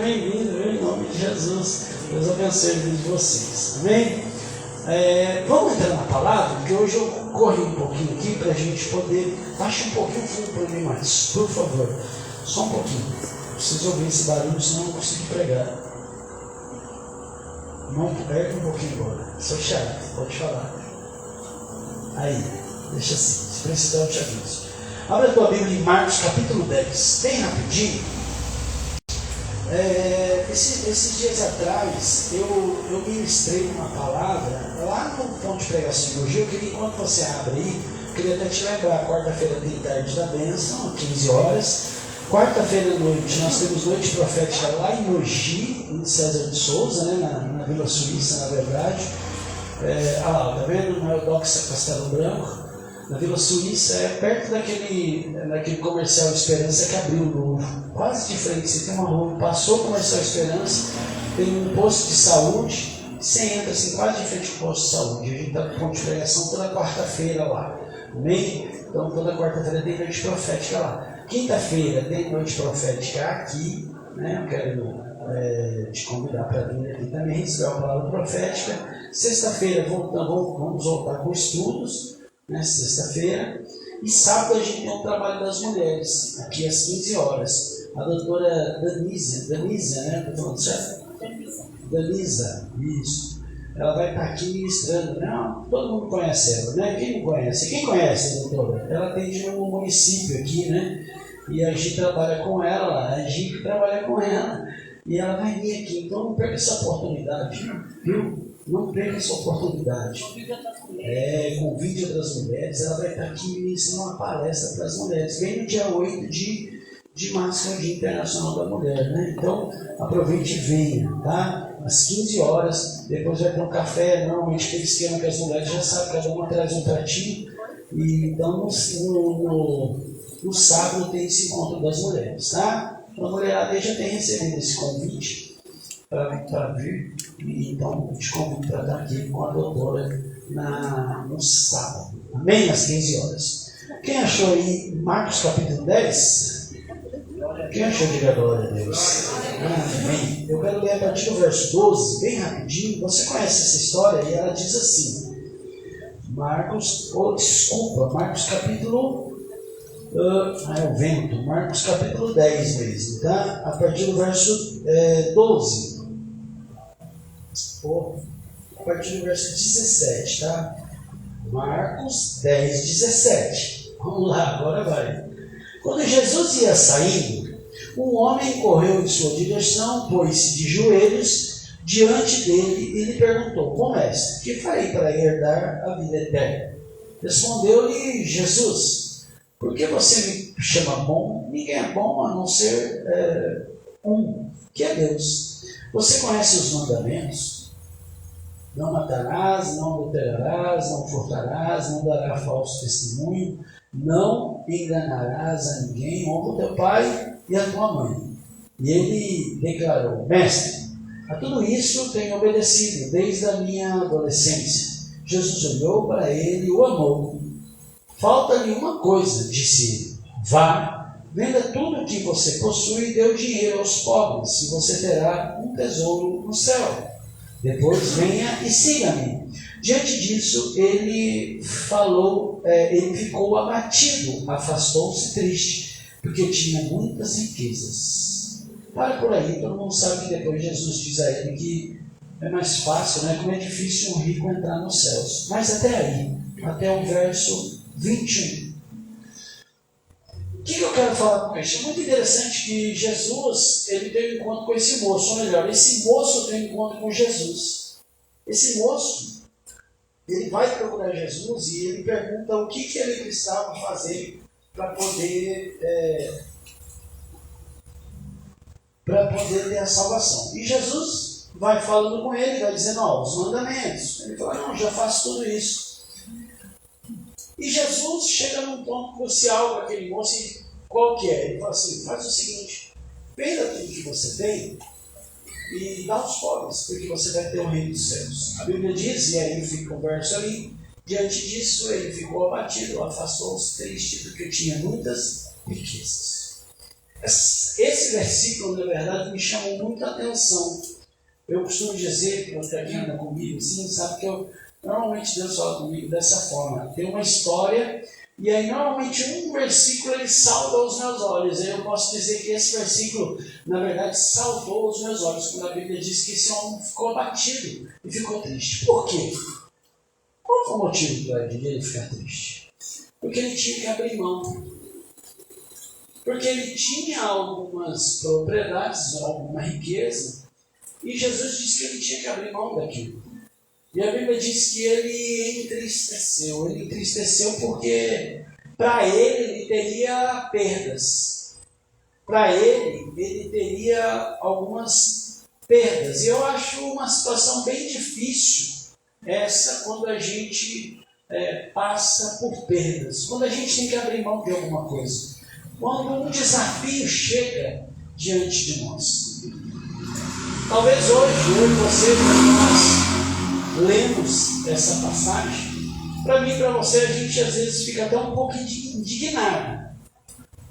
bem-vindo, em nome de Jesus. Deus abençoe a vida de vocês. Amém? Vamos entrar na palavra, porque hoje eu corri um pouquinho aqui para a gente poder. Baixa um pouquinho o fundo para mim mais, por favor. Só um pouquinho. Preciso ouvir esse barulho, senão eu não consigo pregar. Não pega um pouquinho agora. Sou chato, pode falar. Aí, deixa assim. Se precisar, eu te aviso. Abre a tua Bíblia em Marcos capítulo 10, bem rapidinho. Esses dias atrás eu ministrei uma palavra lá no ponto de pregação hoje. Eu queria, enquanto você abre aí, eu queria até te lembrar: quarta-feira tem tarde da bênção, 15 horas. Quarta-feira à noite nós temos noite profética lá em Mogi, em César de Souza, né, na Vila Suíça, na verdade. Tá vendo? No Eudoxia Castelo Branco. Na Vila Suíça, perto daquele comercial Esperança que abriu novo, quase de frente. Você tem uma rua, passou o comercial Esperança, tem um posto de saúde, você entra assim, quase de frente com o posto de saúde. A gente está com ponto de pregação toda quarta-feira lá, amém? Então toda quarta-feira tem noite profética lá. Quinta-feira tem noite profética aqui, né? Eu quero te convidar para vir aqui também receber a palavra profética. Sexta-feira vamos voltar com estudos, né, sexta-feira, e sábado a gente tem um trabalho das mulheres, aqui às 15 horas. A doutora Danisa, né? Estou falando certo? Danisa, isso. Ela vai estar aqui ministrando. Não, todo mundo conhece ela, né? Quem não conhece? Quem conhece a doutora? Ela atende no município aqui, né? E a gente trabalha com ela, a gente trabalha com ela. E ela vai vir aqui, então não perca essa oportunidade, viu? Não perca essa oportunidade. Convide outras mulheres. Ela vai estar aqui ministrando uma palestra para as mulheres. Vem no dia 8 de março, que é o Dia Internacional da Mulher, né? Então, aproveite e venha, tá? Às 15 horas, depois vai ter um café. Normalmente, aquele esquema que as mulheres já sabem, cada uma traz um pratinho. E então, no sábado, tem esse encontro das mulheres, tá? A mulherada já tem recebido esse convite para vir, e então eu te convido para estar aqui com a doutora no sábado, amém? Às 15 horas. Quem achou aí Marcos capítulo 10? Quem achou? Diga glória a Deus. Amém. Eu quero ler a partir do verso 12, bem rapidinho. Você conhece essa história? E ela diz assim: Marcos capítulo Marcos capítulo 10 mesmo, tá? A partir do verso 12. A partir do verso 17, tá? Marcos 10, 17. Vamos lá, agora vai. Quando Jesus ia saindo, um homem correu em sua direção, pôs-se de joelhos diante dele e lhe perguntou: Bom mestre, que farei para herdar a vida eterna? Respondeu-lhe Jesus: Por que você me chama bom? Ninguém é bom a não ser que é Deus. Você conhece os mandamentos? Não matarás, não adulterarás, não furtarás, não darás falso testemunho, não enganarás a ninguém, honra o teu pai e a tua mãe. E ele declarou: Mestre, a tudo isso tenho obedecido desde a minha adolescência. Jesus olhou para ele e o amou. Falta-lhe uma coisa, disse ele: Vá, venda tudo o que você possui e dê o dinheiro aos pobres, e você terá um tesouro no céu. Depois venha e siga-me. Diante disso, ele ficou abatido, afastou-se triste, porque tinha muitas riquezas. Para por aí, todo mundo sabe que depois Jesus diz a ele que é mais fácil, né? Como é difícil um rico entrar nos céus. Mas até aí, até o verso 21. O que eu quero falar com isso? É muito interessante que Jesus, ele teve um encontro com esse moço, ou melhor, esse moço tem um encontro com Jesus. Esse moço, ele vai procurar Jesus e ele pergunta o que ele precisava fazer para poder ter a salvação. E Jesus vai falando com ele, vai dizendo: os mandamentos. Ele fala: não, já faço tudo isso. E Jesus chega num ponto crucial para aquele moço. E qual que é? Ele fala assim: faz o seguinte, venda tudo que você tem e dá aos pobres, porque você vai ter o reino dos céus. A Bíblia diz, e aí fica o verso ali: diante disso ele ficou abatido, afastou-se triste, porque tinha muitas riquezas. Esse versículo, na verdade, me chamou muita atenção. Eu costumo dizer, para quem anda comigo, assim, sabe que normalmente Deus fala comigo dessa forma. Tem uma história, e aí normalmente um versículo ele salta aos meus olhos. Aí eu posso dizer que esse versículo, na verdade, saltou aos meus olhos, quando a Bíblia diz que esse homem ficou abatido e ficou triste. Por quê? Qual foi o motivo de ele ficar triste? Porque ele tinha que abrir mão. Porque ele tinha algumas propriedades, alguma riqueza, e Jesus disse que ele tinha que abrir mão daquilo. E a Bíblia diz que ele entristeceu. Ele entristeceu porque para ele teria perdas. Para ele teria algumas perdas. E eu acho uma situação bem difícil essa quando a gente passa por perdas. Quando a gente tem que abrir mão de alguma coisa. Quando um desafio chega diante de nós. Talvez hoje, eu e você, quando nós lemos essa passagem, para mim e para você, a gente às vezes fica até um pouco indignado.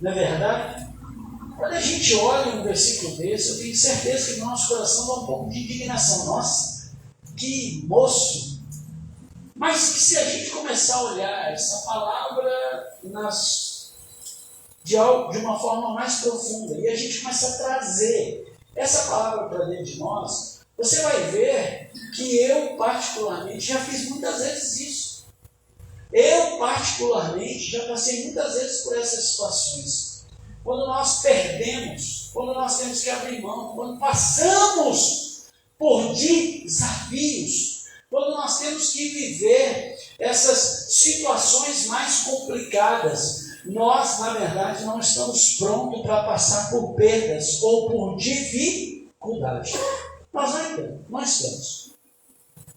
Não é verdade? Quando a gente olha um versículo desse, eu tenho certeza que no nosso coração dá um pouco de indignação. Nossa, que moço! Mas se a gente começar a olhar essa palavra de uma forma mais profunda, e a gente começa a trazer essa palavra para dentro de nós, você vai ver que eu, particularmente, já fiz muitas vezes isso. Eu, particularmente, já passei muitas vezes por essas situações. Quando nós perdemos, quando nós temos que abrir mão, quando passamos por desafios, quando nós temos que viver essas situações mais complicadas, nós, na verdade, não estamos prontos para passar por perdas ou por dificuldade. Nós ainda não estamos.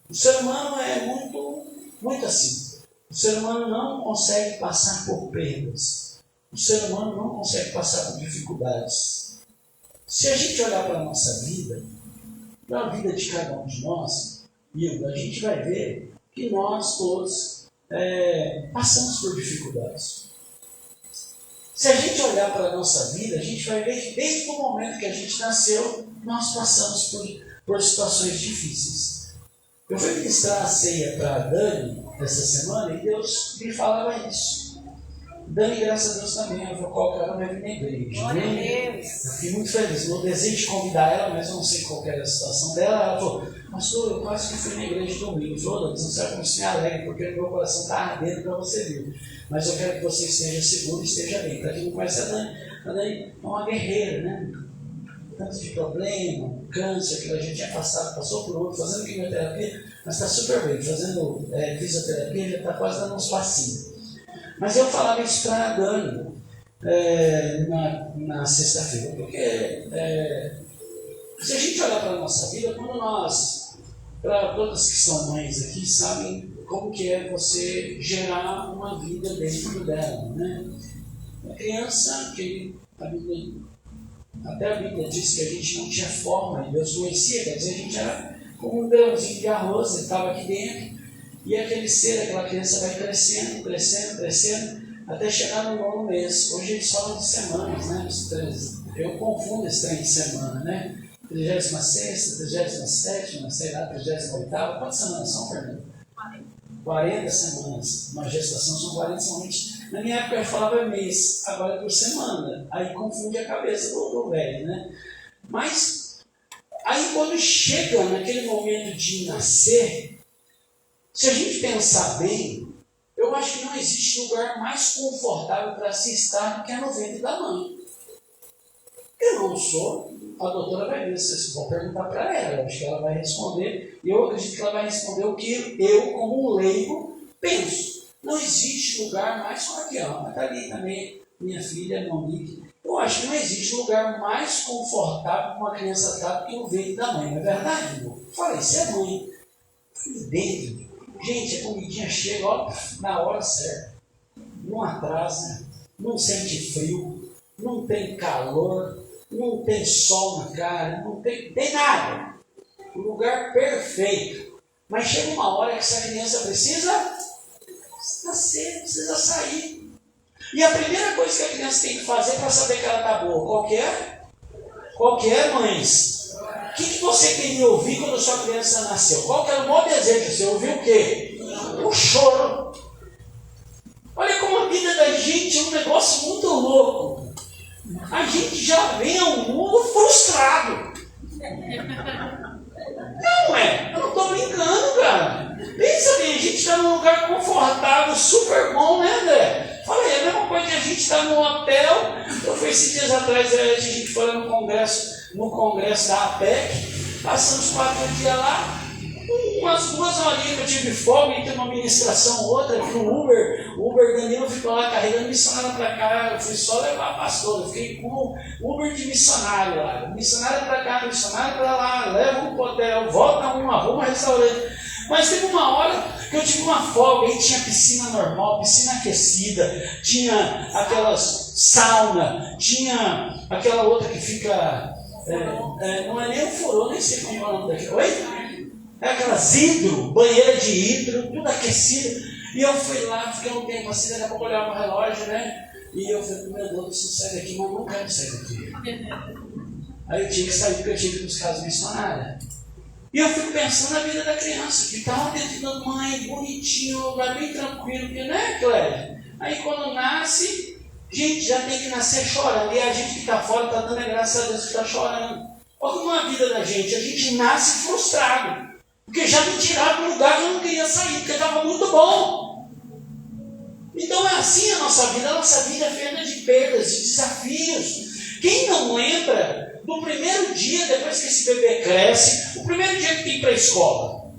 O ser humano é muito assim. O ser humano não consegue passar por perdas. O ser humano não consegue passar por dificuldades. Se a gente olhar para a nossa vida, para a vida de cada um de nós, a gente vai ver que nós todos passamos por dificuldades. Se a gente olhar para a nossa vida, a gente vai ver que desde o momento que a gente nasceu, nós passamos por situações difíceis. Eu fui ministrar a ceia para a Dani essa semana e Deus me falava isso. Dani, graças a Deus também, eu vou colocar ela na minha igreja. Glória a Deus. Eu fiquei muito feliz. Meu desejo de convidar ela, mas eu não sei qual era a situação dela. Ela falou, pastor, eu quase que fui na igreja domingo. Eu falei, Deus, não sabe como se me alegra, porque o meu coração está ardendo para você vir. Mas eu quero que você esteja seguro e esteja bem. Para quem não conhece a Dani é uma guerreira, né? Tanto de problema, câncer, que a gente tinha passou por outro, fazendo quimioterapia, mas está super bem, fazendo fisioterapia, já está quase dando uns passinhos. Mas eu falava isso para a Dani na sexta-feira, porque se a gente olhar para a nossa vida, quando para todas que são mães aqui, sabem como que é você gerar uma vida dentro dela, né? A criança, até a Bíblia diz que a gente não tinha forma, e Deus conhecia, quer dizer, a gente era como um grãozinho de arroz, ele estava aqui dentro, e aquele ser, aquela criança vai crescendo, até chegar no 9º mês. Hoje eles falam de semanas, né? Eu confundo esse trem de semana, né? 36ª, 37ª, sei lá, 38ª, quantas semanas são, Fernando? 40 semanas. Uma gestação são 40 semanas. Na minha época eu falava mês, agora é por semana. Aí confunde a cabeça do velho, né? Mas, aí quando chega naquele momento de nascer, se a gente pensar bem, eu acho que não existe lugar mais confortável para se estar do que no ventre da mãe. Eu não sou, a doutora vai ver, se vocês vão perguntar para ela, eu acho que ela vai responder, e eu acredito que ela vai responder o que eu, como um leigo, penso. Não existe lugar mais confortável, mas está ali também, minha filha, Monique. Eu acho que não existe lugar mais confortável para uma criança estar do que o ventre da mãe, não é verdade, irmão? Fala, isso é mãe. Dentro. Gente, a comidinha chega na hora certa. Não atrasa, não sente frio, não tem calor, não tem sol na cara, não tem nada. O lugar perfeito. Mas chega uma hora que essa criança precisa nascer, precisa sair. E a primeira coisa que a criança tem que fazer para saber que ela está boa, qual que é? Qual que é, mães? O que você queria ouvir quando a sua criança nasceu? Qual que era o maior desejo? Você ouviu o quê? O choro. Olha como a vida da gente é um negócio muito louco. A gente já vem ao mundo frustrado. Não é? Eu não estou brincando, cara. Pensa bem, a gente está num lugar confortável, super bom, né, André? Fala aí, é a mesma coisa que a gente está no hotel. Eu fui esses dias atrás, a gente foi no congresso da APEC, passamos 4 dias lá, umas 2 horinhas que eu tive folga, e tem uma ministração outra, aqui no Uber Danilo ficou lá carregando missionário para cá, eu fui só levar a pastora, eu fiquei com Uber de missionário lá, missionário para cá, missionário para lá, leva um pro hotel, volta arruma restaurante. Mas teve uma hora que eu tive uma folga, aí tinha piscina normal, piscina aquecida, tinha aquelas sauna, tinha aquela outra que fica, não é nem o furô, nem sei como é o nome daquilo, oi? É aquelas hidro, banheira de hidro, tudo aquecido. E eu fui lá, fiquei um tempo assim, daqui a pouco eu olhava o relógio, né? E eu falei, meu Deus, preciso sair daqui, mas não quero sair daqui. Aí eu tinha que sair porque eu tinha que ir buscar as missionárias. E eu fico pensando na vida da criança, que estava dentro da mãe, bonitinho, um lugar bem tranquilo, né, Cléia? Aí quando nasce, gente, já tem que nascer chorando. E a gente que está fora está dando graças a Deus que está chorando. Olha como é a vida da gente, a gente nasce frustrado. Porque já me tiraram do lugar que eu não queria sair, porque estava muito bom. Então é assim a nossa vida é feita de perdas, de desafios. Quem não lembra do primeiro dia, depois que esse bebê cresce, o primeiro dia que tem que ir para a escola?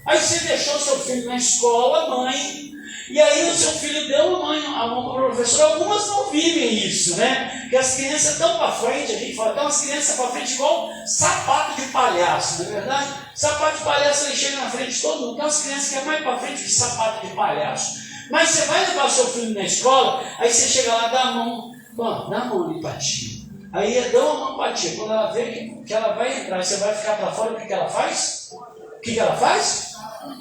Aí você deixou seu filho na escola, mãe, e aí o seu filho deu a mão para o professor. Algumas não vivem isso, né? Porque as crianças estão para frente, a gente fala, tem umas crianças para frente igual sapato de palhaço, não é verdade? Sapato de palhaço, ele chega na frente de todo mundo. Tem umas crianças que é mais para frente que sapato de palhaço. Mas você vai levar seu filho na escola, aí você chega lá, dá a mão, dá a mão ali para tia. Aí dá uma mão para tia. Quando ela vê que ela vai entrar, você vai ficar para fora, o que ela faz? O que ela faz?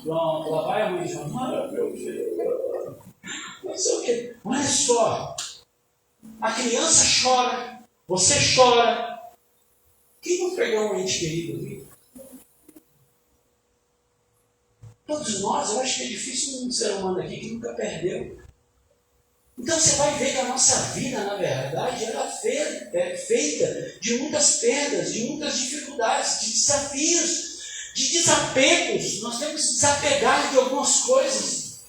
Pronto, ela vai, a mãe já, maravilhoso. Não sei o quê. Olha só, a criança chora, você chora. Quem não perdeu um ente querido ali? Todos nós, eu acho que é difícil um ser humano aqui que nunca perdeu. Então você vai ver que a nossa vida, na verdade, ela é feita de muitas perdas, de muitas dificuldades, de desafios, de desapegos. Nós temos que desapegar de algumas coisas.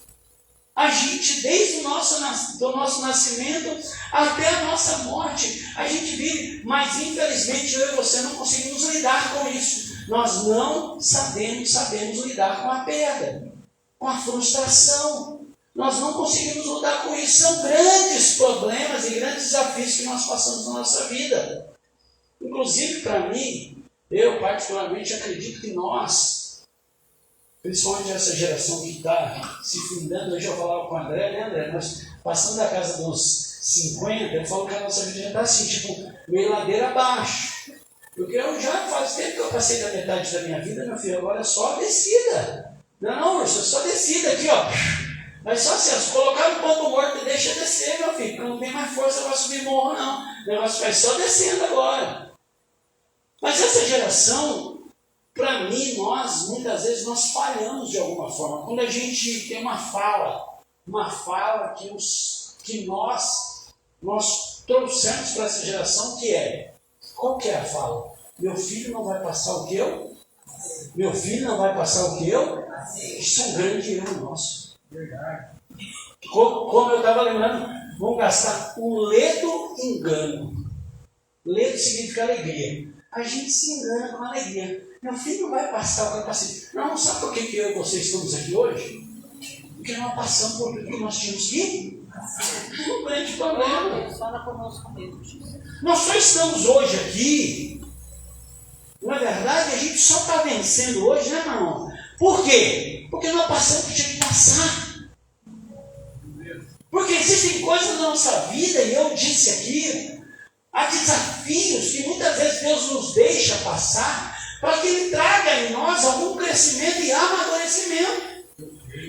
A gente, desde do nosso nascimento até a nossa morte, a gente vive, mas infelizmente eu e você não conseguimos lidar com isso. Nós não sabemos lidar com a perda, com a frustração. Nós não conseguimos lidar com isso. São grandes problemas e grandes desafios que nós passamos na nossa vida. Inclusive, para mim, eu particularmente acredito que nós, principalmente essa geração que está se fundando, hoje eu falava com o André, né, André? Nós passando da casa dos 50, eu falo que a nossa vida já está assim, tipo, meio ladeira abaixo. Porque eu já faz tempo que eu passei da metade da minha vida, meu filho, agora é só descida. Não, Urso, é só descida aqui, ó. Mas só assim, colocar no ponto morto e deixa descer, meu filho, porque não tem mais força para subir morro, não. O negócio vai só descendo agora. Mas essa geração, para mim, muitas vezes, nós falhamos de alguma forma. Quando a gente tem uma fala que nós trouxemos para essa geração, que é, qual que é a fala? Meu filho não vai passar o que eu? Meu filho não vai passar o que eu? Isso é um grande erro nosso. Verdade. Como eu estava lembrando, vamos gastar o ledo engano. Ledo significa alegria. A gente se engana com alegria. Meu filho não vai passar o que eu passei. Não, sabe por que eu e você estamos aqui hoje? Porque nós passamos por tudo que nós tínhamos que ir. Um grande problema. Nós só estamos hoje aqui. Na verdade, a gente só está vencendo hoje, né, irmão? Por quê? Porque nós passamos o que tinha que passar. Porque existem coisas na nossa vida, e eu disse aqui, há desafios que muitas vezes Deus nos deixa passar para que Ele traga em nós algum crescimento e amadurecimento.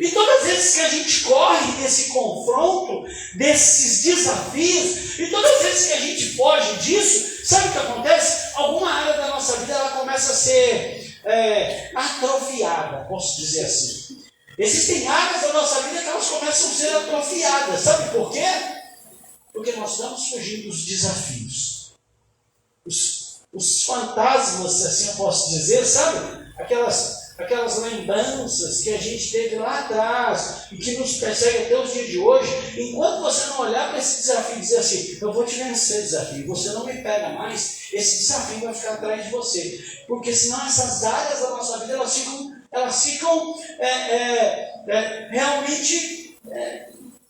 E todas as vezes que a gente corre desse confronto, desses desafios, e todas as vezes que a gente foge disso, sabe o que acontece? Alguma área da nossa vida ela começa a ser atrofiada, posso dizer assim. Existem áreas da nossa vida que elas começam a ser atrofiadas. Sabe por quê? Porque nós estamos fugindo dos desafios. Os fantasmas, assim eu posso dizer, sabe? Aquelas lembranças que a gente teve lá atrás e que nos perseguem até os dias de hoje, enquanto você não olhar para esse desafio e dizer assim, eu vou te vencer desafio, você não me pega mais, esse desafio vai ficar atrás de você. Porque senão essas áreas da nossa vida, elas ficam realmente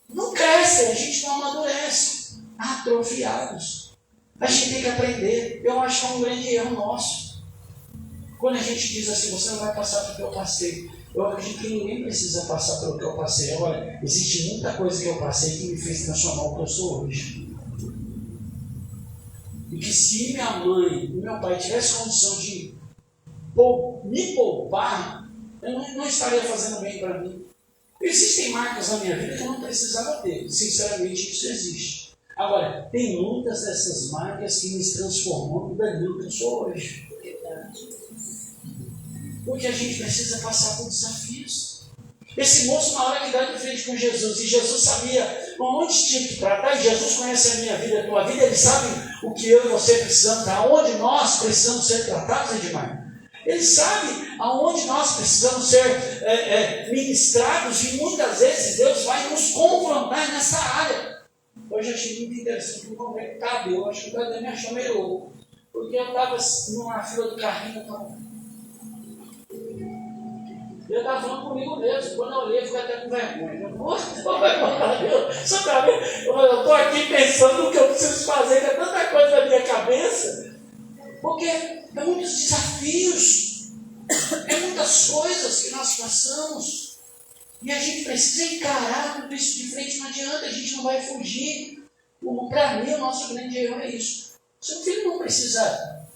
não crescem, a gente não amadurece, atrofiados. A gente tem que aprender. Eu acho que é um grande erro nosso. Quando a gente diz assim, você não vai passar pelo que eu passei. Eu acredito que ninguém precisa passar pelo que eu passei. Agora, existe muita coisa que eu passei que me fez transformar o que eu sou hoje. E que se minha mãe e meu pai tivessem condição de me poupar, eu não estaria fazendo bem para mim. Existem marcas na minha vida que eu não precisava ter. Sinceramente, isso existe. Agora, tem muitas dessas marcas que me transformam no Danilo que eu sou hoje. Porque a gente precisa passar por desafios. Esse moço, na hora que dá de frente com Jesus, e Jesus sabia onde tinha que tratar, e Jesus conhece a minha vida, a tua vida, ele sabe o que eu e você precisamos, aonde nós precisamos ser tratados, Edmar. Ele sabe aonde nós precisamos ser ministrados, e muitas vezes Deus vai nos confrontar nessa área. Hoje eu achei muito interessante que o Tadeu, eu acho que o Tadeu me achou meio louco, porque eu estava numa fila do carrinho, eu estava falando comigo mesmo. Quando eu olhei, eu fiquei até com vergonha. Eu estou aqui pensando no que eu preciso fazer, que é tanta coisa na minha cabeça. Porque é muitos desafios, é muitas coisas que nós passamos. E a gente precisa encarar tudo isso de frente, não adianta, a gente não vai fugir. Para mim, o nosso grande erro é isso. Seu filho não precisa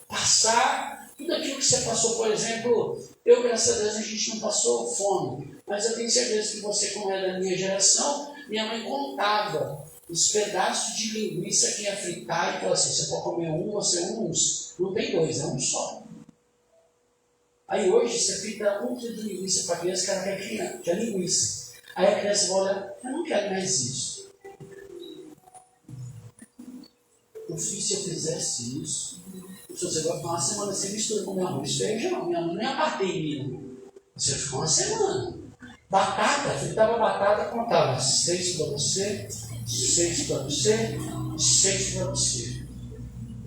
passar tudo aquilo que você passou, por exemplo. Eu, graças a Deus, a gente não passou fome, mas eu tenho certeza que você, como é da minha geração, minha mãe contava os pedaços de linguiça que ia fritar e falou assim, você pode comer um, você uns, não tem dois, é um só. Aí hoje você frita um quilo de linguiça para a criança, que ela quer linguiça. Aí a criança vai olhar, eu não quero mais isso. Eu fiz, se eu fizesse isso, se você vai ficar uma semana, você mistura com meu arroz e feijão. Minha mãe nem apartei em mim. Você ficou uma semana. Batata, fritava batata, contava 6 para você, 6 para você, 6 para você.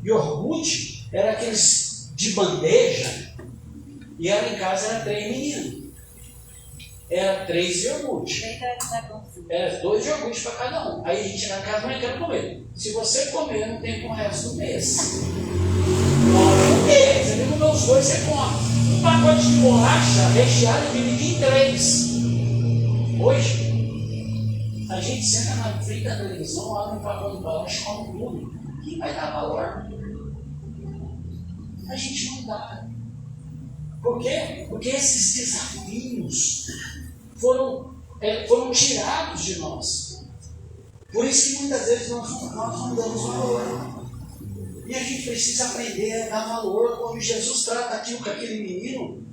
Iogurte era aqueles de bandeja, e ela em casa era 3 meninos. Era 3 iogurtes. Era 2 iogurtes para cada um. Aí a gente na casa, mãe, quero comer. Se você comer, não tem com o resto do mês. Você viu comer os 2, você come. Um pacote de bolacha recheado divide em 3. Hoje, a gente senta na frente da televisão, abre um pacote de bolacha e come tudo. Quem vai dar valor? A gente não dá. Por quê? Porque esses desafios foram tirados de nós. Por isso que muitas vezes nós não damos valor. E a gente precisa aprender a dar valor quando Jesus trata aquilo com aquele menino.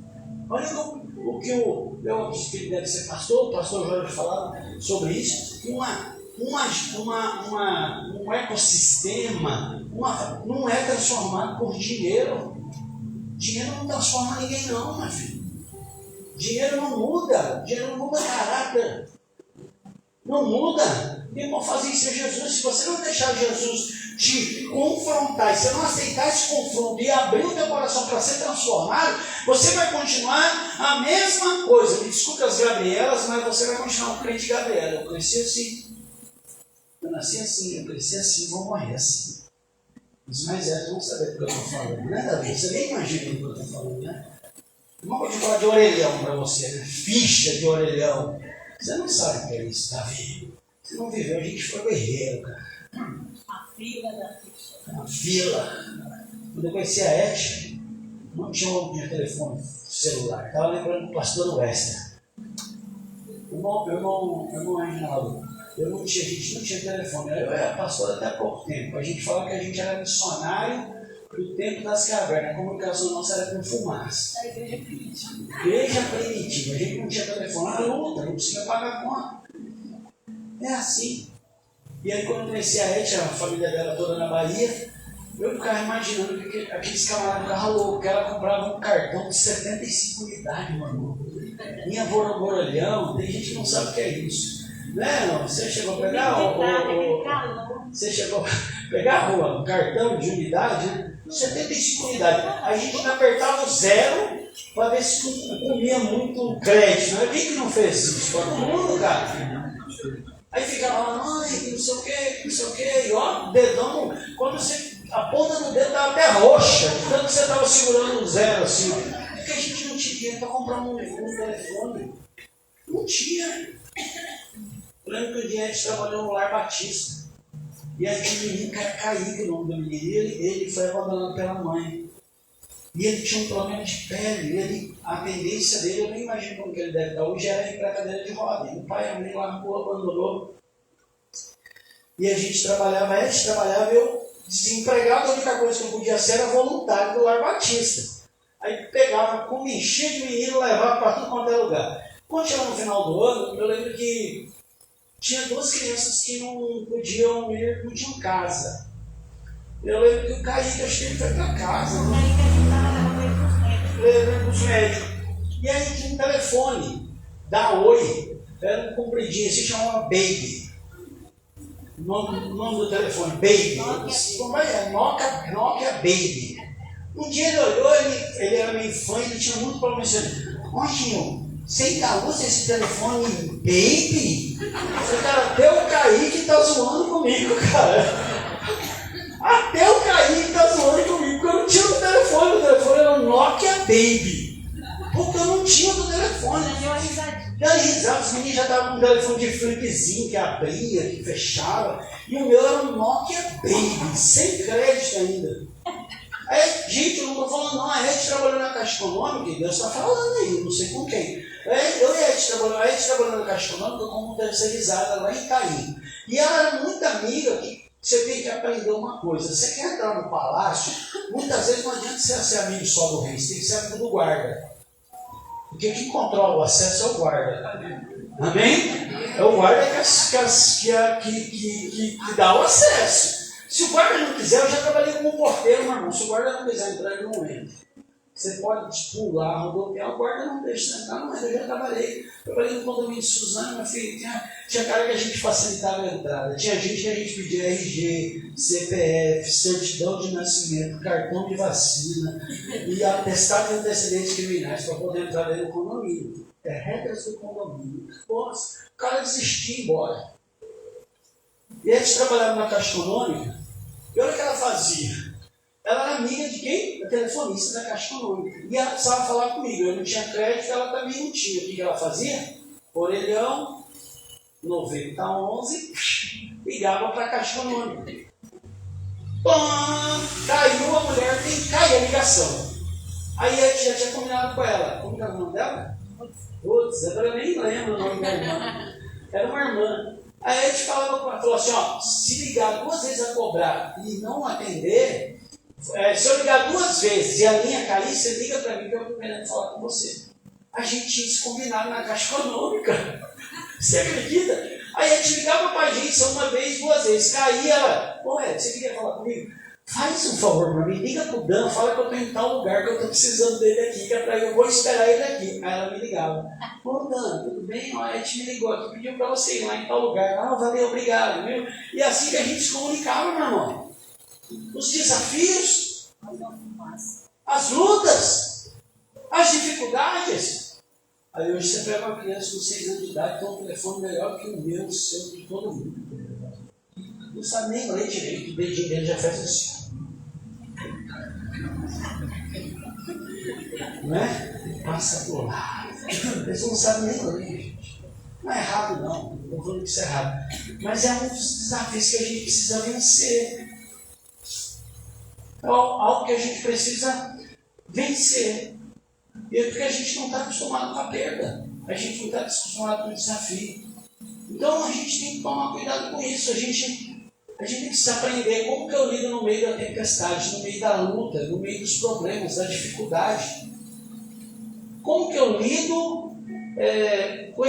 Olha o que eu acredito que ele deve ser pastor, o pastor Jorge falava sobre isso. Um ecossistema não é transformado por dinheiro. Dinheiro não transforma ninguém não, meu filho. Dinheiro não muda caráter. Não muda. Irmão, fazer isso é Jesus. Se você não deixar Jesus te confrontar, e você não aceitar esse confronto e abrir o teu coração para ser transformado, você vai continuar a mesma coisa. Me desculpe as Gabrielas, mas você vai continuar um crente Gabriela. Eu cresci assim. Eu nasci assim, eu cresci assim, vou morrer assim. Os mais velhos vão saber do que eu estou falando, né, Davi? Você nem imagina do que eu estou falando, né? Não vou te falar de orelhão para você, né? Ficha de orelhão. Você não sabe o que é isso, Davi. Você não viveu, a gente foi guerreiro, cara. A fila da ficha. A fila. Quando eu conheci a Eti, não tinha telefone celular. Estava lembrando do pastor Wester. irmão Reinaldo, a gente não tinha telefone. Eu era pastor até há pouco tempo. A gente falava que a gente era missionário do tempo das cavernas. A comunicação nossa era com fumaça. A igreja primitiva. Igreja primitiva. A gente não tinha telefone, era luta, não conseguia pagar conta. É assim. E aí quando eu conheci a Eti, a família dela toda na Bahia, eu ficava imaginando que aqueles camaradas ficavam loucos, que ela comprava um cartão de 75 unidades, mano. Minha Borolhão, tem gente que não sabe o que é isso. Né? Não, você chegou a pegar você chegou a pegar um cartão de unidade, né? 75 unidades. A gente não apertava o zero para ver se comia muito crédito. Né? Quem que não fez isso? Todo mundo, cara. Aí ficava lá, mãe, não sei o que, não sei o que, e ó, dedão, quando você, a ponta do dedo estava até roxa, de tanto que você estava segurando um zero assim, ó. Porque a gente não tinha dinheiro para comprar um telefone. Não tinha. Eu lembro que o dia a gente trabalhou no Lar Batista. E aí tinha um menino Kaique, o nome do menino, ele foi abandonado pela mãe. E ele tinha um problema de pele, a tendência dele, eu nem imagino como que ele deve estar hoje, era ir para a cadeira de roda. E o pai e a mãe largou, abandonou. E a gente trabalhava, eu desempregado, a única coisa que eu podia ser era voluntário do Lar Batista. Aí pegava, como enchia de menino, levava para tudo quanto é lugar. Quando chegou no final do ano, eu lembro que tinha 2 crianças que não podiam ir, não tinham casa. Eu lembro que o Kaique, acho que ele foi para casa. O Kaique ajudava levando os médicos. E aí tinha um telefone da Oi, era um compridinho, se chamava Baby. O nome do telefone, Baby. Como é? Nokia Baby. Um dia ele olhou, ele era meio fã, ele tinha muito problema. Ó, Gil, você ainda usa esse telefone Baby? Eu falei, cara, até o Kaique tá zoando comigo, cara. Até o Kaique tá zoando comigo, porque eu não tinha o telefone era um Nokia Baby. Porque eu não tinha o telefone. Já risava, os meninos já estavam com um telefone de flipzinho que abria, que fechava. E o meu era um Nokia Baby, sem crédito ainda. Aí, gente, eu não estou falando não, a Ed trabalhou na Caixa Econômica, e Deus está falando aí, não sei com quem. Eu e a Ed trabalhou na Caixa Econômica como terceirizada lá em Itaim. E ela era muito amiga que você tem que aprender uma coisa. Você quer entrar no palácio, muitas vezes não adianta você ser amigo só do rei, você tem que ser amigo do guarda. Porque quem controla o acesso é o guarda. Amém? É o guarda que dá o acesso. Se o guarda não quiser, eu já trabalhei como porteiro, meu irmão. Se o guarda não quiser entrar, ele não entra. Você pode pular, rodopiar, o guarda não deixa você entrar, mas eu já trabalhei. Trabalhei no condomínio de Suzano, meu filho. Tinha cara que a gente facilitava a entrada. Tinha gente que a gente pedia RG, CPF, certidão de nascimento, cartão de vacina e atestado de antecedentes criminais para poder entrar dentro do condomínio. É regras do condomínio. Nossa, o cara desistia e ia embora. E a gente trabalhava na Caixa Econômica, e olha o que ela fazia. Ela era amiga de quem? Da telefonista da Caixa Econômica. E ela precisava falar comigo. Eu não tinha crédito, ela também não tinha. O que ela fazia? Orelhão, 9011, ligava para a Caixa Econômica. Pã! Caiu a mulher, caiu a ligação. Aí a gente já tinha combinado com ela. Como era o nome dela? Putz, agora eu nem lembro o nome da irmã. Era uma irmã. Aí a gente falou assim, ó, se ligar 2 vezes a cobrar e não atender, se eu ligar 2 vezes e a linha cair, você liga para mim que eu estou querendo falar com você. A gente tinha isso combinado na Caixa Econômica. Você acredita? Aí a gente ligava para a agência 1 vez, 2 vezes. Caía ela. Ô, você queria falar comigo? Faz um favor para mim, liga para o Dan, fala que eu estou em tal lugar, que eu estou precisando dele aqui, que é para eu vou esperar ele aqui. Aí ela me ligava. Ô Dan, tudo bem? Ó, a gente me ligou aqui, pediu para você ir lá em tal lugar. Ah, valeu, obrigado. Viu? E assim que a gente se comunicava, meu irmão. Os desafios, as lutas, as dificuldades. Aí hoje você pega uma criança com 6 anos de idade, tem um telefone melhor que o meu, o seu, de todo mundo. Não sabe nem ler direito, o dedinho dele já faz assim. Não é? Passa por lá. Eles não sabem nem ler, gente. Não é errado, não. Não estou falando que isso é errado. Mas é um dos desafios que a gente precisa vencer. É algo que a gente precisa vencer. E é porque a gente não está acostumado com a perda. A gente não está acostumado com o desafio. Então a gente tem que tomar cuidado com isso. A gente precisa aprender como que eu lido no meio da tempestade, no meio da luta, no meio dos problemas, da dificuldade. Como que eu lido com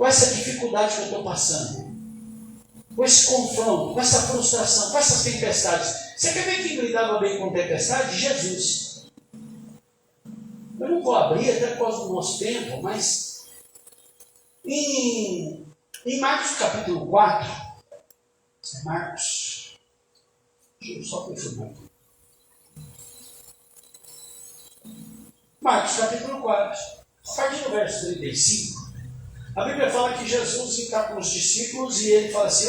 essa dificuldade que eu estou passando? Com esse confronto, com essa frustração, com essas tempestades. Você quer ver quem lidava bem com tempestade? Jesus. Eu não vou abrir até por causa do nosso tempo, mas em Marcos capítulo 4, Marcos, deixa eu só confirmar aqui. Marcos capítulo 4, a partir do verso 35, a Bíblia fala que Jesus está com os discípulos e ele fala assim,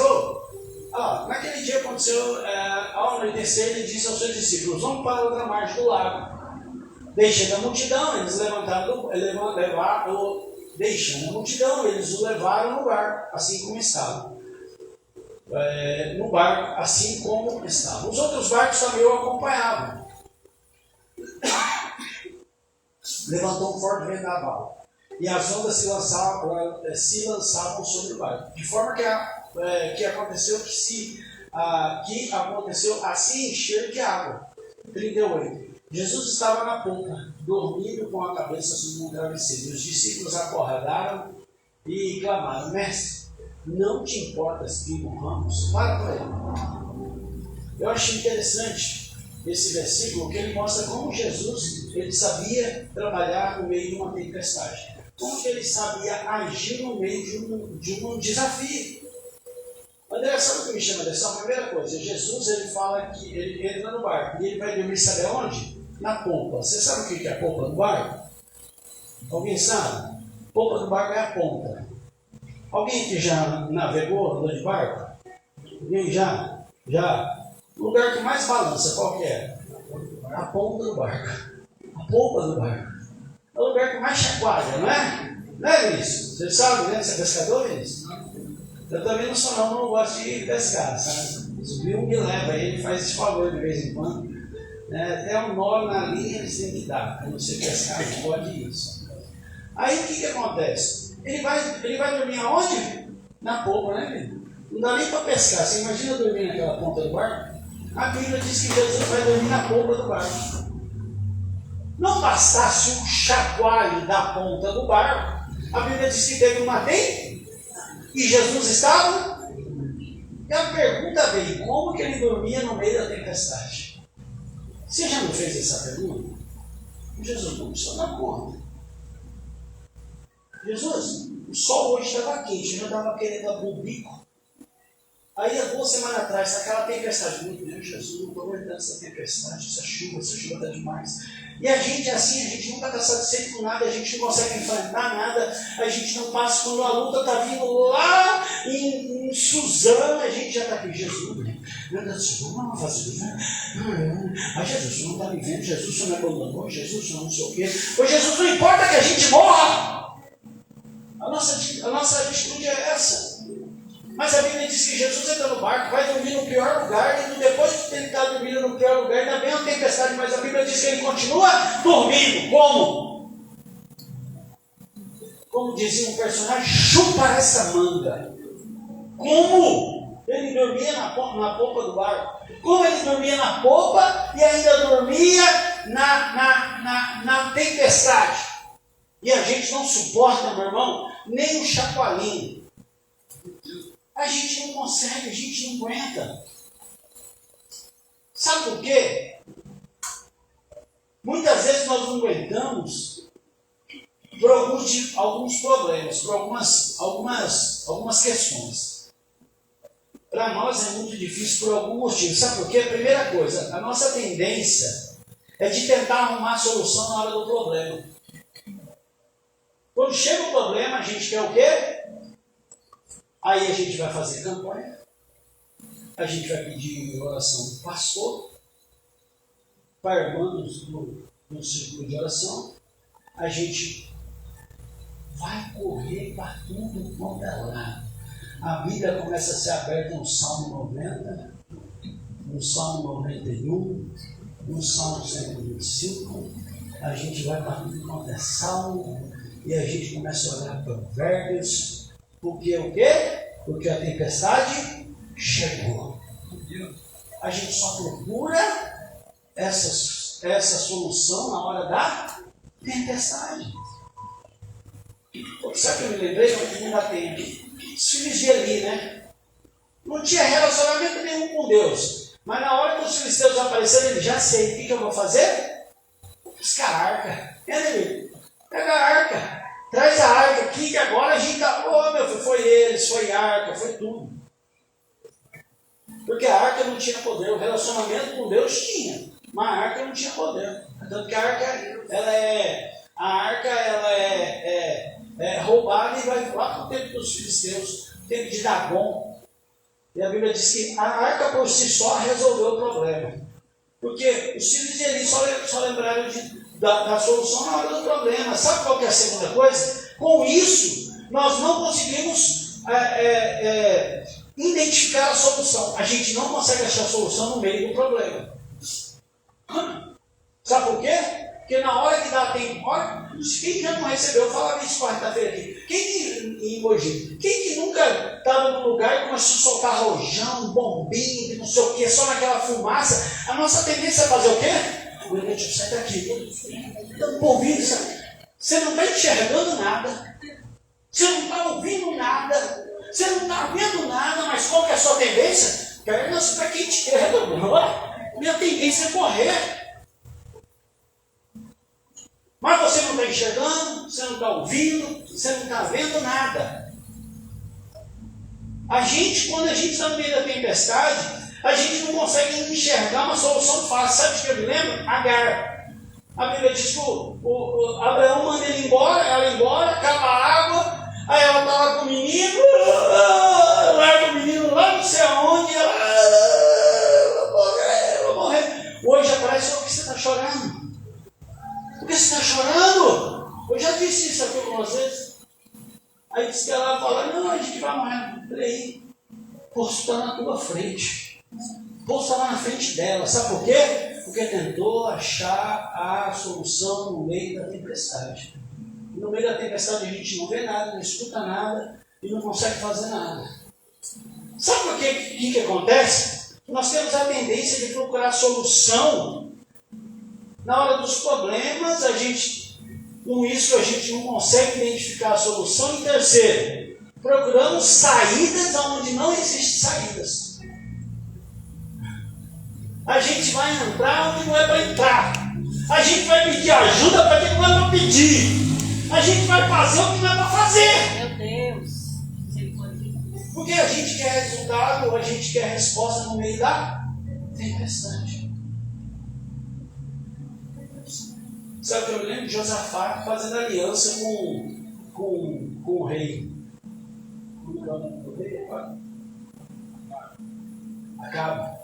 naquele dia aconteceu, ao anoitecer, ele disse aos seus discípulos, vamos para outra margem do lago. Deixando a multidão, eles deixando a multidão, eles o levaram no barco, assim como estava. Os outros barcos também o acompanhavam. Levantou um forte vendaval e as ondas se lançavam sobre o barco, de forma que aconteceu que aconteceu a se encher de água. 38. Jesus estava na ponta, dormindo com a cabeça sobre um travesseiro. E os discípulos acordaram e clamaram, mestre, não te importas que morramos? Para por aí. Eu acho interessante esse versículo, que ele mostra como Jesus ele sabia trabalhar no meio de uma tempestade. Como que ele sabia agir no meio de um desafio. André, sabe o que me chama a atenção? A primeira coisa, Jesus ele fala que ele entra no barco e ele vai dormir, sabe aonde? Na polpa. Você sabe o que é a polpa do barco? Alguém sabe? Polpa do barco é a ponta. Alguém que já navegou, andou de barco? Alguém já? O lugar que mais balança, qual que é? A ponta do barco. A polpa do barco. É o lugar que mais chacoalha, não é? Não é isso? Você sabe, né? Você é pescador, Vinícius? Eu também não gosto de pescar, sabe? O Bill me leva, ele faz esse favor de vez em quando. Até um nó na linha eles têm que dar, para você pescar, não pode isso. Aí o que acontece? Ele vai dormir aonde? Na polpa, né, filho? Não dá nem para pescar. Você imagina dormir naquela ponta do barco? A Bíblia diz que Jesus vai dormir na polpa do barco. Não bastasse um chacoalho da ponta do barco, a Bíblia diz que teve uma tempestade e Jesus estava. E a pergunta veio: como que ele dormia no meio da tempestade? Você já não fez essa pergunta? Jesus não precisou dar conta. Jesus, o sol hoje estava quente, eu já estava querendo abrir o bico. Aí, há 2 semanas atrás, aquela tempestade, meu Deus, Jesus, não estou aguentando essa tempestade, essa chuva está demais. E a gente assim, a gente nunca está satisfeito com nada, a gente não consegue enfrentar nada, a gente não passa quando a luta está vindo lá em Suzano, a gente já está aqui, Jesus, meu Deus do céu, vamos fazer isso, né? Ai, Jesus, você não está me vendo, Jesus, você não me abandonou, Jesus, você não sei o quê. Ô Jesus, não importa que a gente morra. A nossa atitude é essa. Mas a Bíblia diz que Jesus entra no barco, vai dormir no pior lugar, e depois de ele estar dormindo no pior lugar, ainda vem uma tempestade, mas a Bíblia diz que ele continua dormindo. Como? Como dizia um personagem, chupa essa manga. Como? Ele dormia na polpa do barco. Como ele dormia na polpa e ainda dormia na tempestade. E a gente não suporta, meu irmão, nem um chacoalhinho. A gente não consegue, a gente não aguenta. Sabe por quê? Muitas vezes nós não aguentamos por alguns problemas, por algumas questões. Para nós é muito difícil por algum motivo. Sabe por quê? A primeira coisa, a nossa tendência é de tentar arrumar a solução na hora do problema. Quando chega o problema, a gente quer o quê? Aí a gente vai fazer campanha, a gente vai pedir oração do pastor, para irmãos no círculo de oração, a gente vai correr para tudo quanto é lado. A Bíblia começa a ser aberta no Salmo 90, no Salmo 91, no Salmo 125, a gente vai para tudo quanto é salmo, e a gente começa a olhar Provérbios, porque o quê? Porque a tempestade chegou. A gente só procura essa solução na hora da tempestade. Sabe o que eu me lembrei? Quando ainda tem aqui. Os filhos de Eli, né? Não tinha relacionamento nenhum com Deus. Mas na hora que os filisteus apareceram, ele já sei. O que eu vou fazer? Buscar a arca. Pega a arca. Traz a arca aqui, que agora a gente está. Oh, meu filho, foi eles, foi a arca, foi tudo. Porque a arca não tinha poder. O relacionamento com Deus tinha. Mas a arca não tinha poder. Tanto que a arca, ela é roubada e vai lá para o tempo dos filisteus, o tempo de Dagon. E a Bíblia diz que a arca por si só resolveu o problema. Porque os filhos de Eli só lembraram da solução na hora do problema. Sabe qual que é a segunda coisa? Com isso, nós não conseguimos identificar a solução. A gente não consegue achar a solução no meio do problema. Sabe por quê? Porque na hora que dá tempo, quem já não recebeu, eu falava isso quarta-feira aqui, em Mogi, quem que nunca estava num lugar e começou a soltar rojão, bombinho, não sei o quê, só naquela fumaça, a nossa tendência é fazer o quê? O negativo sai daqui, então, ouvindo, você não está enxergando nada, você não está ouvindo nada, você não está vendo nada, mas qual que é a sua tendência? Pernas para quem te quer, minha tendência é correr. Mas você não está enxergando, você não está ouvindo, você não está vendo nada. Quando a gente está no meio da tempestade, a gente não consegue enxergar uma solução fácil. Sabe o que eu me lembro? Agar. A Bíblia diz que o Abraão manda ela embora, acaba a água, aí ela está lá com o menino, larga o menino lá não sei aonde, vou morrer. Hoje aparece o que você está chorando. Por que você está chorando? Eu já disse isso aqui algumas vezes. Aí disse que ela fala, não, a gente vai morrer. Peraí, o poço está na tua frente. O poço está lá na frente dela. Sabe por quê? Porque tentou achar a solução no meio da tempestade. E no meio da tempestade a gente não vê nada, não escuta nada e não consegue fazer nada. Sabe por que acontece? Nós temos a tendência de procurar solução. Na hora dos problemas, com isso a gente não consegue identificar a solução. E terceiro, procuramos saídas onde não existem saídas. A gente vai entrar onde não é para entrar. A gente vai pedir ajuda para quem não é para pedir. A gente vai fazer o que não é para fazer. Meu Deus. Porque a gente quer resultado ou a gente quer resposta no meio da tempestade. Sabe o que eu me lembro de Josafá fazendo aliança com o rei? Como é o nome do rei? Acabe.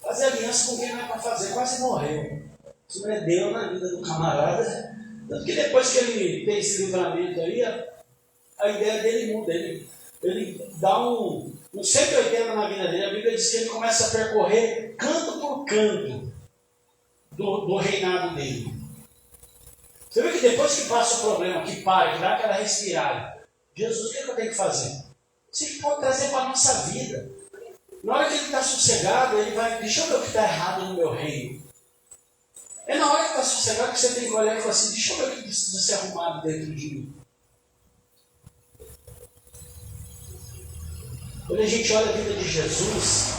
Fazer aliança com quem não é para fazer, quase morreu. Isso não é Deus na vida do camarada. Tanto que depois que ele tem esse livramento aí, a ideia dele muda. Ele dá um 180 na vida dele. A Bíblia diz que ele começa a percorrer canto por canto do reinado dele. Você vê que depois que passa o problema, que para, que dá aquela respirada, Jesus, o que eu tenho que fazer? Isso que pode trazer para a nossa vida. Na hora que ele está sossegado, ele vai, deixa eu ver o que está errado no meu reino. É na hora que está sossegado que você tem que olhar e falar assim, deixa eu ver o que precisa ser arrumado dentro de mim. Quando a gente olha a vida de Jesus,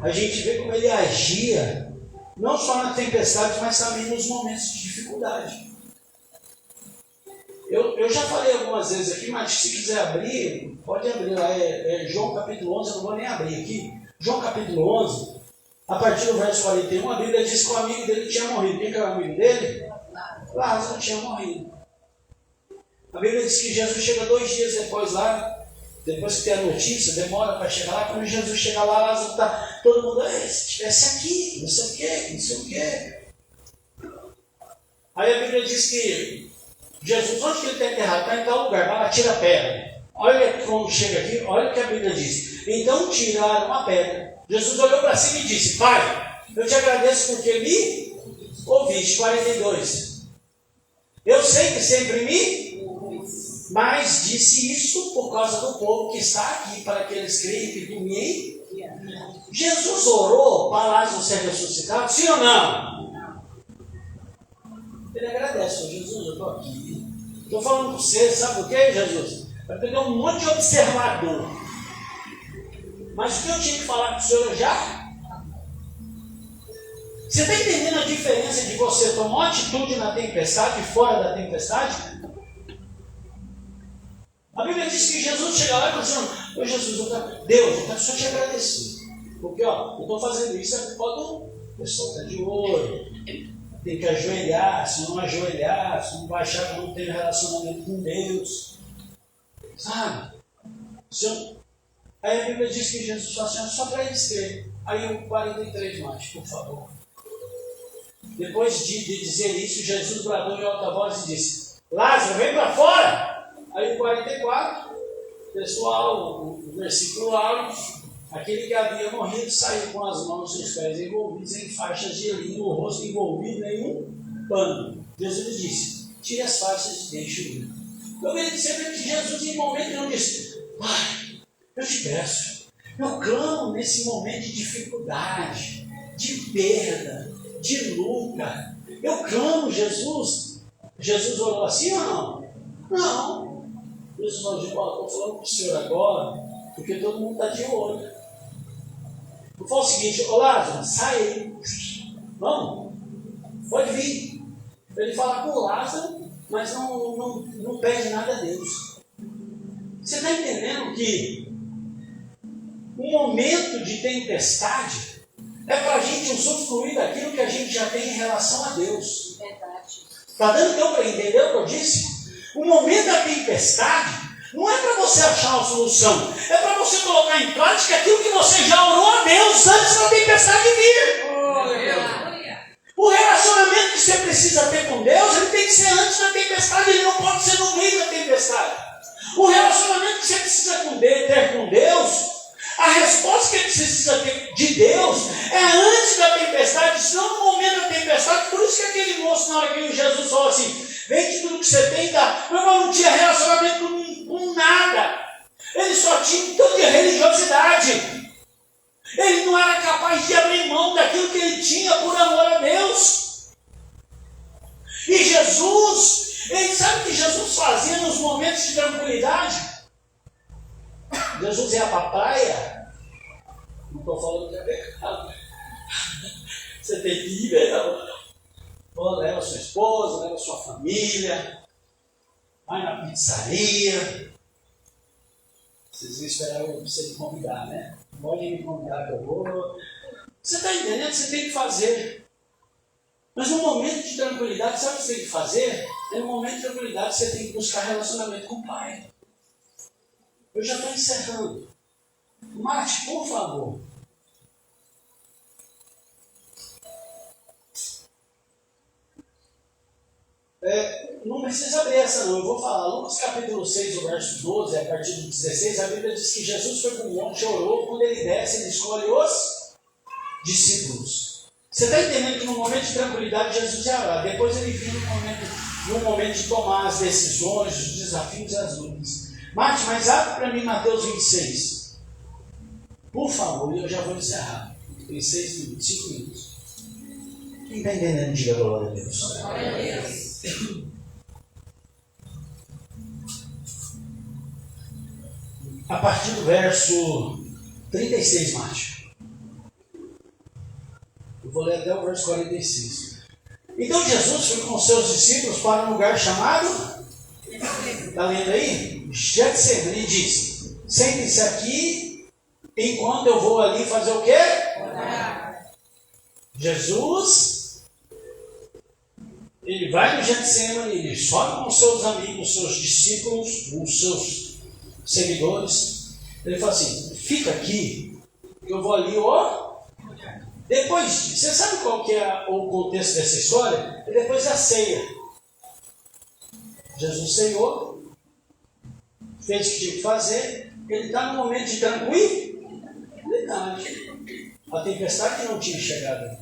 a gente vê como ele agia, não só na tempestade, mas também nos momentos de dificuldade. Eu já falei algumas vezes aqui, mas se quiser abrir, pode abrir lá, João capítulo 11, eu não vou nem abrir aqui. João capítulo 11, a partir do verso 41, a Bíblia diz que o amigo dele tinha morrido. Quem que era o amigo dele? Lázaro tinha morrido. A Bíblia diz que Jesus chega 2 dias depois lá, depois que tem a notícia, demora para chegar lá. Quando Jesus chega lá, Lázaro está, todo mundo, se estivesse aqui, não sei o quê, não sei o quê. Aí a Bíblia diz que Jesus, onde que ele está enterrado? Está em tal lugar, vai lá, tira a pedra. Olha como chega aqui, olha o que a Bíblia diz. Então tiraram a pedra. Jesus olhou para cima e disse, Pai, eu te agradeço porque me ouviste. 42. Eu sei que sempre me, mas disse isso por causa do povo que está aqui, para que eles creiam que tu me. Jesus orou para Lázaro ser ressuscitado, sim ou não? Ele agradece, Jesus, eu estou aqui. Estou falando com você, sabe por quê, Jesus? Vai pegar um monte de observador. Mas o que eu tinha que falar com o senhor já? Você está entendendo a diferença de você tomar uma atitude na tempestade e fora da tempestade? A Bíblia diz que Jesus chega lá e fala assim: ô Jesus, Deus, eu quero só te agradecer. Porque ó, eu estou fazendo isso é por causa do pessoal está de olho. Tem que ajoelhar, se não ajoelhar, se não baixar que não tem relacionamento com Deus. Sabe? Aí a Bíblia diz que Jesus fala assim, só para eles crerem. Aí o 43 mais, por favor. Depois de dizer isso, Jesus bradou em alta voz e disse: Lázaro, vem para fora! Aí o 44, pessoal, o versículo áudio, aquele que havia morrido saiu com as mãos e os pés envolvidos em faixas de linho, o rosto envolvido em um pano. Jesus lhe disse: tire as faixas e deixe-o ir. Eu queria dizer que Jesus, em momento não disse: Pai, eu te peço, eu clamo nesse momento de dificuldade, de perda, de luta. Eu clamo, Jesus. Jesus orou assim ou não? Não. Jesus falou: estou falando com o senhor agora, porque todo mundo está de olho. Eu falo o seguinte: ô Lázaro, sai aí. Vamos, pode vir. Ele fala com o Lázaro, mas não pede nada a Deus. Você está entendendo que um momento de tempestade é para a gente usufruir daquilo que a gente já tem em relação a Deus. Está dando tempo para entender o que eu disse? O momento da tempestade não é para você achar uma solução, é para você colocar em prática aquilo que você já orou a Deus antes da tempestade vir. O relacionamento que você precisa ter com Deus, ele tem que ser antes da tempestade, ele não pode ser no meio da tempestade. O relacionamento que você precisa ter com Deus, a resposta que ele precisa ter de Deus é antes da tempestade, senão no momento da tempestade. Por isso que aquele moço, na hora que Jesus falou assim: vende tudo que você tem, dá. Meu irmão, não tinha relacionamento com nada. Ele só tinha um tanto de religiosidade. Ele não era capaz de abrir mão daquilo que ele tinha por amor a Deus. E Jesus, ele sabe o que Jesus fazia nos momentos de tranquilidade? Jesus ia para a praia. Não estou falando que é pecado. Você tem que ir, velho. Leva sua esposa, leva sua família. Vai na pizzaria. Vocês vão esperar você me convidar, né? Pode me convidar que eu vou. Você está entendendo? Você tem que fazer. Mas no momento de tranquilidade, sabe o que você tem que fazer? No momento de tranquilidade, você tem que buscar relacionamento com o Pai. Eu já estou encerrando. Mate, por favor. Não precisa abrir essa não, eu vou falar. Lucas capítulo 6, o verso 12, a partir do 16, a Bíblia diz que Jesus foi para o monte e orou. Quando ele desce, ele escolhe os discípulos. Você está entendendo que no momento de tranquilidade Jesus ia orar. Depois ele vinha no momento de tomar as decisões, os desafios e as lutas. Mate, mas abre para mim Mateus 26. Por favor, eu já vou encerrar. Tem 6 minutos, 5 minutos. Quem está entendendo, diga glória a Deus. Glória a Deus. A partir do verso 36, Mate. Eu vou ler até o verso 46. Então Jesus foi com seus discípulos para um lugar chamado... Está lendo aí? Getsemane. E disse: sentem-se aqui enquanto eu vou ali fazer o quê? Orar. Jesus, ele vai no Getsemane, ele sobe com seus amigos, seus discípulos, os seus seguidores. Ele fala assim: fica aqui, que eu vou ali, ó. Depois, você sabe qual que é o contexto dessa história? É depois da ceia. Jesus ceiou, fez o que tinha que fazer, ele está no momento de tranquilidade. A tempestade não tinha chegado.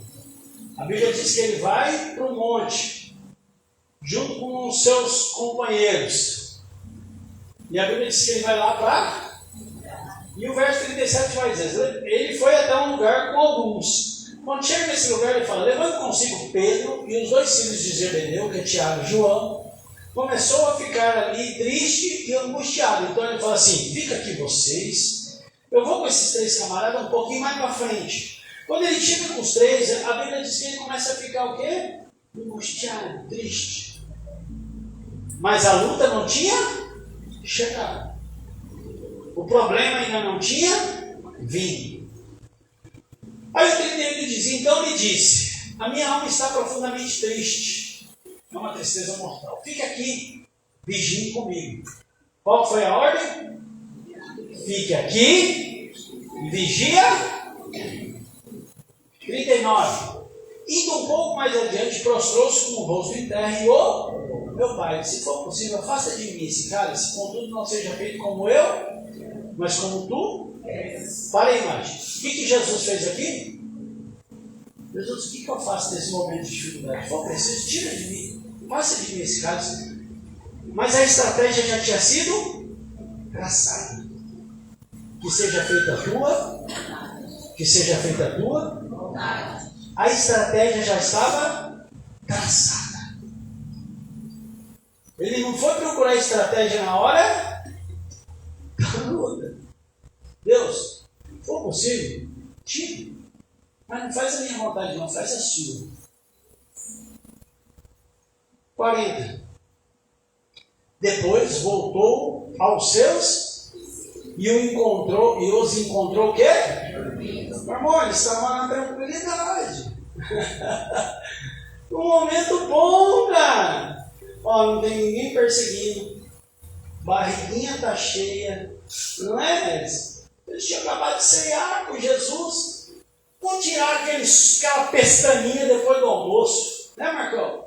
A Bíblia diz que ele vai para o monte. junto com os seus companheiros. E a Bíblia diz que ele vai lá para... E o verso 37 vai dizer, ele foi até um lugar com alguns. Quando chega nesse lugar, ele fala, levando consigo Pedro e os 2 filhos de Zebedeu, que é Tiago e João, começou a ficar ali triste e angustiado. Então ele fala assim, fica aqui vocês, eu vou com esses 3 camaradas um pouquinho mais para frente. Quando ele chega com os 3, a Bíblia diz que ele começa a ficar o quê? Angustiado, triste. Mas a luta não tinha chegado. O problema ainda não tinha vindo. Aí o 31 diz, então lhe disse, a minha alma está profundamente triste. É uma tristeza mortal. Fique aqui, vigie comigo. Qual foi a ordem? Fique aqui e vigia. 39. Indo um pouco mais adiante, prostrou-se com o rosto em terra e meu pai, se for possível, afasta de mim esse cálice, contudo não seja feito como eu, mas como tu. Para a imagem. O que Jesus fez aqui? Jesus, o que eu faço nesse momento de dificuldade? For preciso, tira de mim. Passa de mim esse cálice. Mas a estratégia já tinha sido traçada. Que seja feita a tua. Que seja feita a tua. A estratégia já estava traçada. Ele não foi procurar estratégia na hora da luta. Deus, se for possível, tira. Mas não faz a minha vontade, não, faz a sua. 40. Depois voltou aos seus e os encontrou o quê? Amor, eles estavam na tranquilidade. Um momento bom, cara. Ó, não tem ninguém perseguindo. Barriguinha tá cheia. Não é, Eles tinham acabado de ceiar com Jesus. Vou tirar aquela pestaninha depois do almoço. Né, Marcão?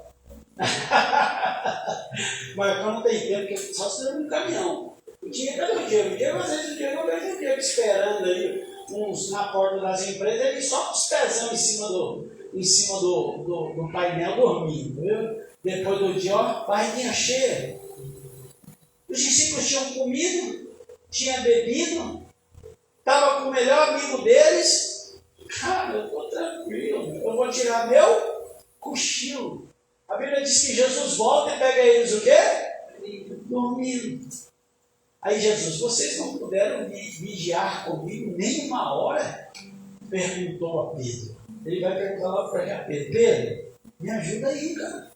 Marcão não tem tempo, porque só se deu no caminhão. O Diego, cadê o Diego? O Diego, às vezes, o Diego, eu vejo o Diego esperando aí, uns na porta das empresas, ele só com os pezão em cima do painel dormindo, viu? Depois do dia, ó, barriguinha cheia. Os discípulos tinham comido, tinham bebido, estava com o melhor amigo deles. Cara, eu estou tranquilo, eu vou tirar meu cochilo. A Bíblia diz que Jesus volta e pega eles o quê? Dormindo. Aí Jesus, vocês não puderam vigiar comigo nem uma hora? Perguntou a Pedro. Ele vai perguntar logo para cá, Pedro, me ajuda aí, cara.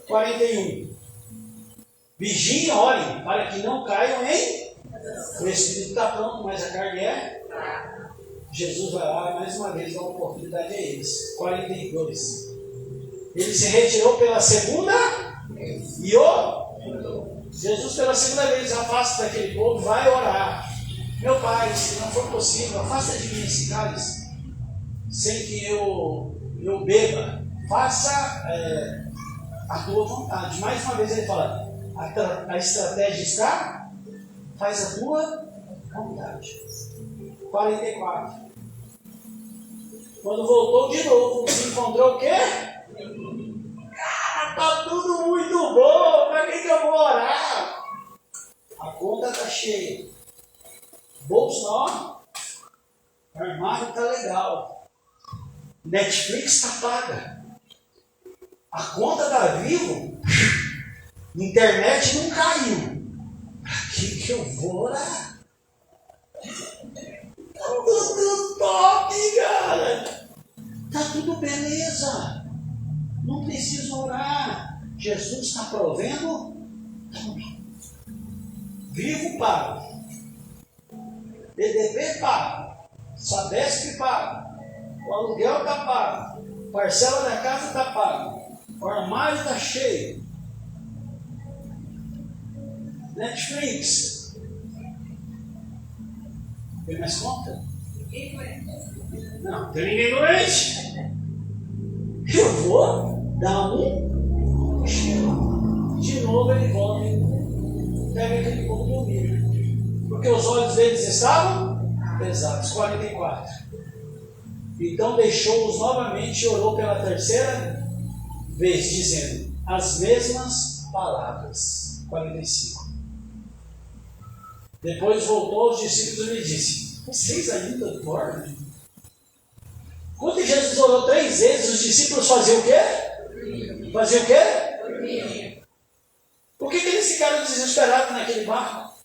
41. Vigiem e orem, para que não caiam em... O Espírito está pronto, mas a carne é... Jesus vai lá e mais uma vez dá uma oportunidade a eles. 42. Ele se retirou pela segunda e Jesus pela segunda vez afasta daquele povo, vai orar. Meu Pai, se não for possível, afasta de mim esse cálice, sem que eu beba. Faça a tua vontade. Mais uma vez ele fala, a estratégia está, faz a tua vontade. 44. Quando voltou de novo, se encontrou o quê? Cara, tá tudo muito bom, para que eu vou orar? A conta tá cheia. Bolsa, ó. Armário tá legal. Netflix tá paga. A conta da Vivo, internet não caiu. Para que eu vou orar? Tá tudo top, cara. Tá tudo beleza. Não preciso orar. Jesus está provendo tudo. Vivo pago. BDP pago. Sabesp pago. O aluguel está pago. Parcela da casa está pago. O armário está cheio. Netflix. Tem mais conta? Não, tem ninguém doente. Eu vou dar um cochilo. De novo ele volta e pega aquele povo dormindo. Porque os olhos deles estavam pesados. 44. Então deixou-os novamente e orou pela terceira vez, dizendo: as mesmas palavras. 45. Depois voltou aos discípulos e lhe disse: vocês ainda dormem? Quando Jesus orou 3 vezes, os discípulos faziam o quê? Faziam o quê? Por que eles ficaram desesperados naquele barco?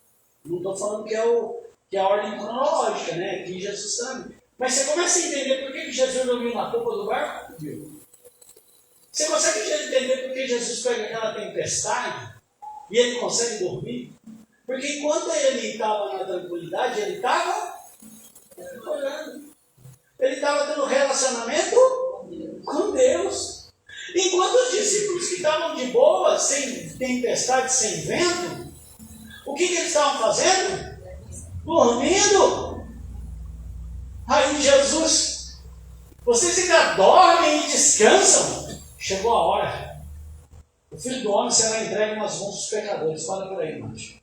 Não estou falando que é a ordem cronológica, né? Que Jesus está. Mas você começa a entender por que Jesus dormiu na polpa do barco? Você consegue entender por que Jesus pega aquela tempestade e ele consegue dormir? Porque enquanto ele estava na tranquilidade, ele estava orando. Ele estava tendo relacionamento com Deus. Enquanto os discípulos que estavam de boa, sem tempestade, sem vento, o que eles estavam fazendo? Dormindo. Aí Jesus, vocês ainda dormem e descansam? Chegou a hora. O Filho do Homem será entregue nas mãos dos pecadores. Fala por aí, irmãos.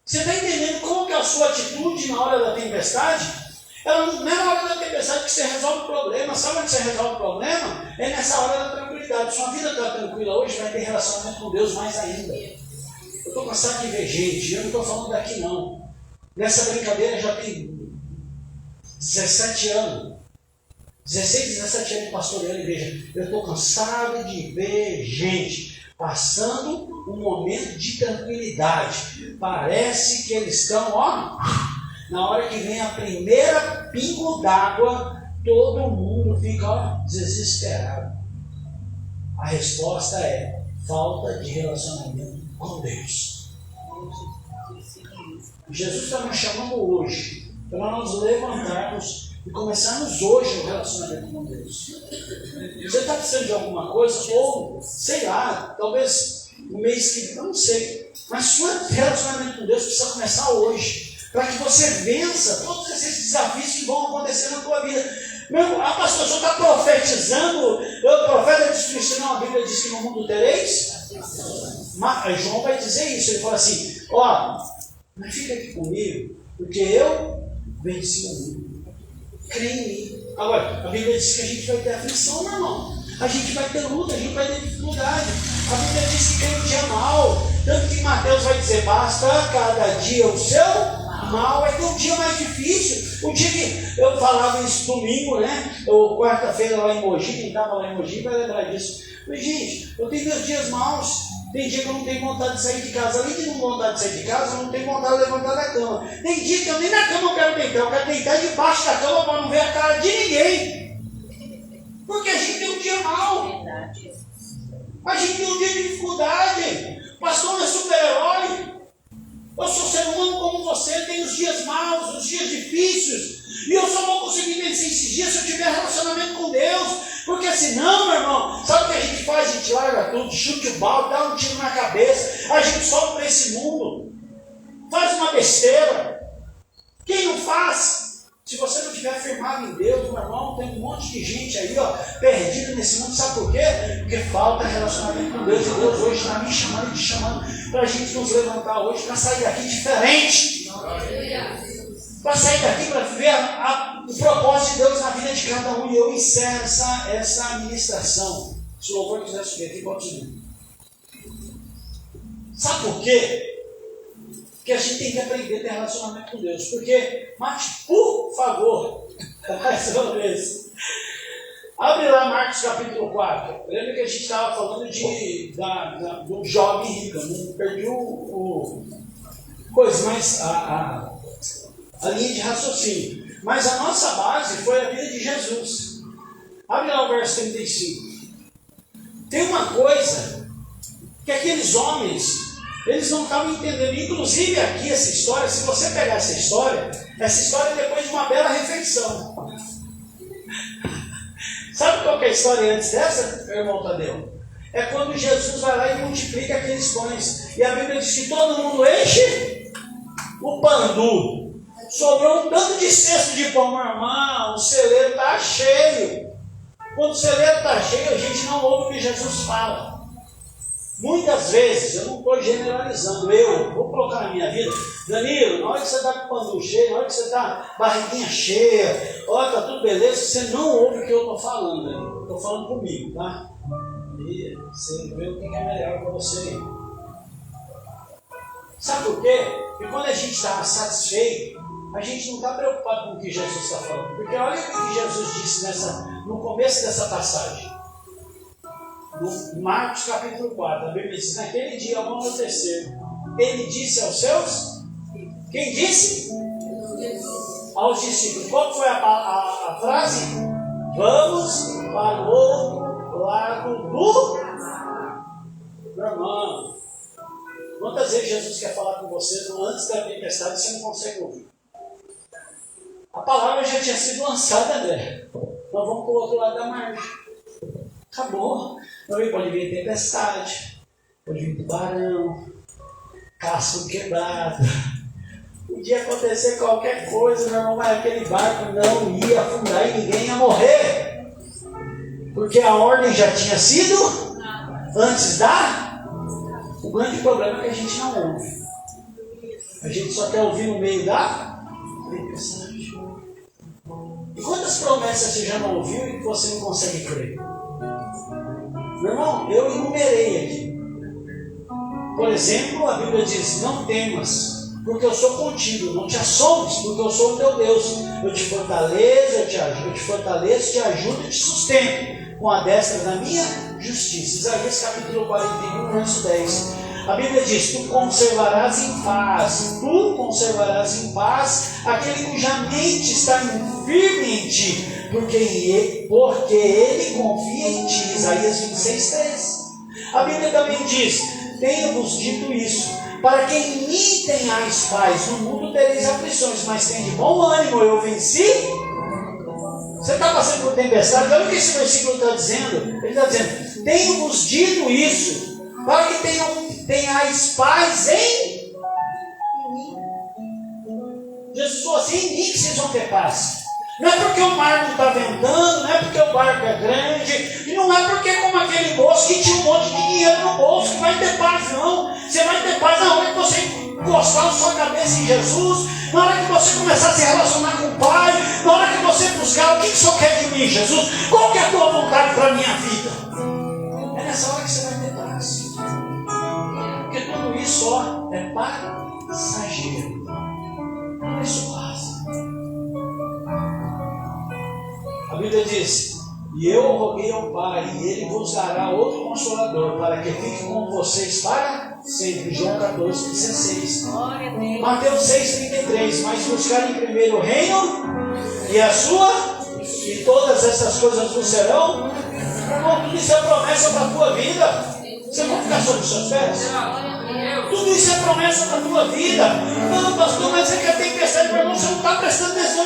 Você está entendendo como que é a sua atitude na hora da tempestade? Ela não é na hora da tempestade que você resolve o problema. Sabe onde você resolve o problema? É nessa hora da tranquilidade. Sua vida está tranquila hoje, vai ter relacionamento com Deus mais ainda. Eu estou cansado de ver gente. Eu não estou falando daqui não. Nessa brincadeira já tem 17 anos. 16, 17 anos pastoreando igreja. Eu estou cansado de ver gente passando um momento de tranquilidade. Parece que eles estão, na hora que vem a primeira pingo d'água, todo mundo fica desesperado. A resposta é falta de relacionamento com Deus. Jesus está nos chamando hoje para nós levantarmos e começarmos hoje o relacionamento com Deus. Você está precisando de alguma coisa? Ou, sei lá, talvez no mês que... eu não sei. Mas o relacionamento com Deus precisa começar hoje. Para que você vença todos esses desafios que vão acontecer na tua vida. Pastor, o senhor está profetizando? O profeta da destruição, a Bíblia diz que no mundo tereis? Mas João vai dizer isso. Ele fala assim, mas fica aqui comigo, porque eu venci o mundo. Crê em mim. Agora, a Bíblia diz que a gente vai ter aflição, meu irmão. A gente vai ter luta, a gente vai ter dificuldade. A Bíblia diz que tem um dia mal. Tanto que Mateus vai dizer, basta cada dia o seu mal. É que um dia mais difícil. O dia que eu falava isso domingo, né? Ou quarta-feira lá em Mogi, quem estava lá em Mogi vai lembrar disso. Mas, gente, eu tenho meus dias maus. Tem dia que eu não tenho vontade de sair de casa. Além de não vontade de sair de casa, eu não tenho vontade de levantar da cama. Tem dia que eu nem na cama eu quero deitar. Eu quero deitar debaixo da cama para não ver a cara de ninguém. Porque a gente tem um dia mau. A gente tem um dia de dificuldade. Pastor não é super-herói. Eu sou ser humano como você. Tem os dias maus, os dias difíceis. E eu só vou conseguir vencer esses dias se eu tiver relacionamento com Deus. Porque senão, meu irmão, sabe o que a gente faz? A gente larga tudo, chute o balde, dá um tiro na cabeça. A gente sobe para esse mundo. Faz uma besteira. Quem não faz? Se você não estiver firmado em Deus, meu irmão, tem um monte de gente aí, perdido nesse mundo. Sabe por quê? Porque falta relacionamento com Deus. E Deus hoje está me chamando e te chamando para a gente nos levantar hoje, para sair daqui diferente. Para sair daqui, para ver o propósito de Deus na vida de cada um. E eu encerro essa ministração. Se o louvor quiser subir aqui, pode subir. Sabe por quê? Porque a gente tem que aprender a ter relacionamento com Deus. Porque, mas por favor, mais uma vez, abre lá Marcos capítulo 4. Lembra que a gente estava falando do jovem rico. Não perdi o coisa, mas a linha de raciocínio. Mas a nossa base foi a vida de Jesus. Abre lá o verso 35. Tem uma coisa que aqueles homens, eles não estavam entendendo. Inclusive aqui essa história, se você pegar essa história é depois de uma bela refeição. Sabe qual que é a história antes dessa, meu irmão Tadeu? É quando Jesus vai lá e multiplica aqueles pães. E a Bíblia diz que todo mundo enche o pandu. Sobrou um tanto de cesto de pão, meu irmão, o celeiro está cheio. Quando o celeiro está cheio, a gente não ouve o que Jesus fala. Muitas vezes, eu não estou generalizando, eu vou colocar na minha vida, Danilo, na hora que você está com o pandu cheio, na hora que você está barriguinha cheia, está tudo beleza, você não ouve o que eu estou falando, Danilo. Estou falando comigo, tá? Você vê o que é melhor para você. Sabe por quê? Porque quando a gente está satisfeito, a gente não está preocupado com o que Jesus está falando. Porque olha o que Jesus disse no começo dessa passagem. No Marcos capítulo 4, a Bíblia diz: naquele dia, ao anoitecer, ele disse aos seus... Quem disse? Aos discípulos. Qual foi a frase? Vamos para o outro lado do... Meu irmão, quantas vezes Jesus quer falar com você antes da tempestade e você não consegue ouvir? A palavra já tinha sido lançada, André. Nós vamos para o outro lado da margem. Acabou. Não pode vir tempestade, pode vir tubarão, casco quebrado. Podia acontecer qualquer coisa, meu irmão, mas aquele barco não ia afundar e ninguém ia morrer. Porque a ordem já tinha sido antes da... O grande problema é que a gente não ouve. A gente só quer ouvir no meio da tempestade. E quantas promessas você já não ouviu e que você não consegue crer? Meu irmão, eu enumerei aqui. Por exemplo, a Bíblia diz: não temas, porque eu sou contigo. Não te assombres, porque eu sou o teu Deus. Eu te fortaleço, te ajudo e te sustento com a destra da minha justiça. Isaías capítulo 41, verso 10. A Bíblia diz: tu conservarás em paz aquele cuja mente está firme em ti, porque ele confia em ti. Isaías 26, 3. A Bíblia também diz: tenho-vos dito isso, para que em mim tenhais paz. No mundo tereis aflições, mas tem de bom ânimo, eu venci. Você está passando por tempestade? Olha o que esse versículo está dizendo. Ele está dizendo: tenho-vos dito isso, para que tenhais paz em mim. Jesus falou assim: em mim que vocês vão ter paz. Não é porque o mar não está ventando, não é porque o barco é grande, e não é porque como aquele moço que tinha um monte de dinheiro no bolso que vai ter paz, não. Você vai ter paz na hora que você encostar a sua cabeça em Jesus, na hora que você começar a se relacionar com o Pai, na hora que você buscar o que o Senhor quer de mim, Jesus, qual que é a tua vontade para a minha vida. É nessa hora que você vai ter paz. Porque tudo isso, ó, é passageiro. Isso passa. A Bíblia diz: e eu roguei ao Pai, e Ele vos dará outro Consolador, para que fique com vocês para sempre. João 14, 16. Mateus 6, 33. Mas buscar em primeiro o reino e a sua, e todas essas coisas vos serão. Irmão, tudo isso é promessa para a tua vida. Você vai ficar sobre os seus pés? Tudo isso é promessa para a tua vida. Não, pastor, mas é que a tempestade, meu irmão, você não está prestando atenção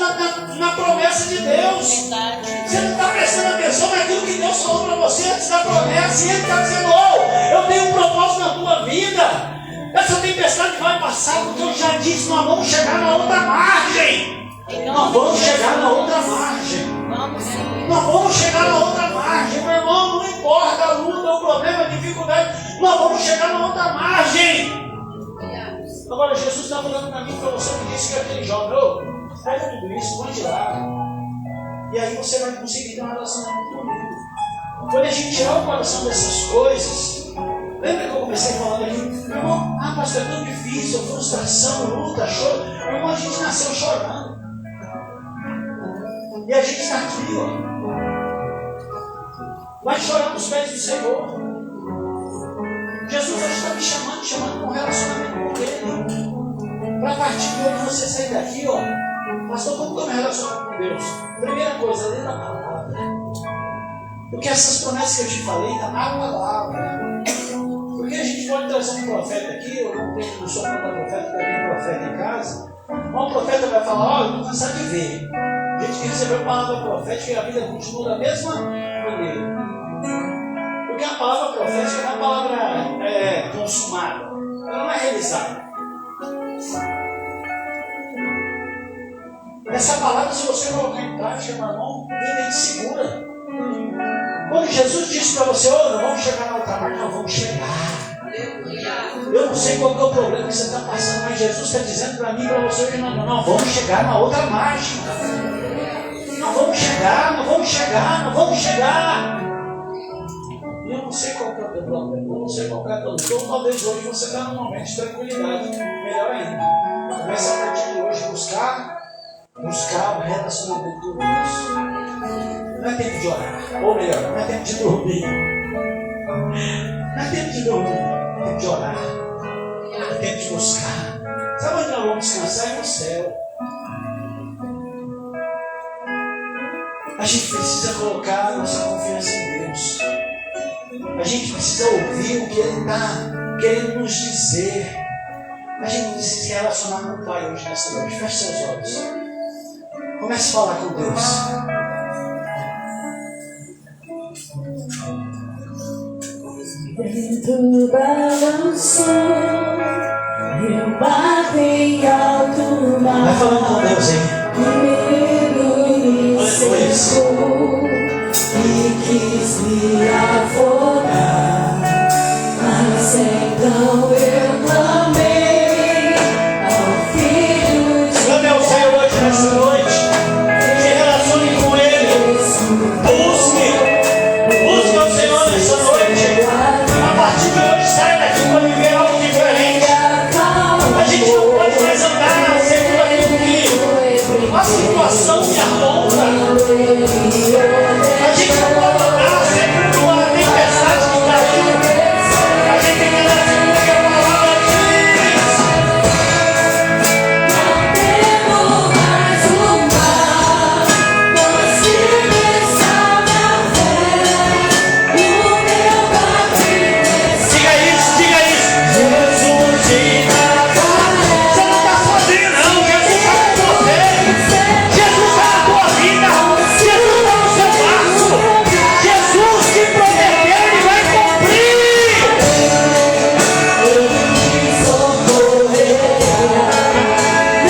na promessa de Deus. Você não está prestando atenção naquilo que Deus falou para você antes da promessa. E Ele está dizendo: oh, eu tenho um propósito na tua vida. Essa tempestade vai passar, porque eu já disse: nós vamos chegar na outra margem. Nós vamos chegar na outra margem. Nós vamos chegar na outra margem, meu irmão. Não importa a luta, o problema, a dificuldade, nós vamos chegar na outra margem. Agora, Jesus está falando para mim, para você, que disse que aquele jovem: pega tudo isso, vão de lá. E aí você vai conseguir ter uma relacionamento comigo. Quando a gente tirar o coração dessas coisas, lembra que eu comecei falando ali, meu irmão, pastor, é tão difícil, frustração, luta, choro. Meu irmão, a gente nasceu chorando. E a gente está aqui, ó. Vai chorar nos pés do Senhor. Jesus hoje está me chamando para um relacionamento com Ele. Para partir de hoje você sair daqui, ó. Pastor, como que eu me relaciono com Deus? Primeira coisa, lê da palavra. Porque essas promessas que eu te falei estão na palavra. Porque a gente pode trazer um profeta aqui, eu não sou contra profeta, porque tem profeta em casa. Um profeta vai falar: ó, eu estou cansado de ver. A gente que recebeu a palavra profética e a vida continua da mesma maneira. Porque a palavra profética é uma palavra consumada. Ela não é realizada. Essa palavra, se você colocar em prática, meu irmão, ninguém te segura. Quando Jesus disse para você: oh, não vamos chegar na outra margem, não vamos chegar. Eu não sei qual que é o problema que você está passando, mas Jesus está dizendo para mim e para você hoje: não, vamos chegar na outra margem. Não vamos chegar. E eu não sei qual que é o teu próprio recurso, não sei qual é todo. Então, talvez hoje você está num momento de tranquilidade. Melhor ainda. Comece a partir de hoje buscar o relacionamento com Deus. Não é tempo de orar. Ou melhor, não é tempo de dormir. Não é tempo de dormir. É tempo de orar. É tempo de buscar. Sabe onde nós vamos descansar? É no céu. A gente precisa colocar a nossa confiança em Deus. A gente precisa ouvir o que Ele está querendo nos dizer. A gente precisa se relacionar com o Pai hoje, nessa noite. Feche seus olhos. Comece a falar com Deus. Vento balançou e o mar em alto mar. Vai falando com Deus aí. E quis me afogar, mas então eu clamei ao Filho de Clame ao Senhor hoje nessa noite. Se relacione com Ele. Busque o Senhor nessa noite. A partir de hoje, saia daqui para viver algo diferente. A gente não pode mais andar segundo aquilo que a situação me aponta. A gente não pode andar segundo a tempestade que caiu. A gente tem que andar segundo o que a palavra diz. Não temo mais o mar, consigo estar na fé, o meu batismo. Diga isso, diga isso. Jesus de Nazaré. Você não está sozinho, não. Jesus está com você. Jesus está na tua vida. Jesus está no seu braço. Jesus te prometeu, Ele vai cumprir.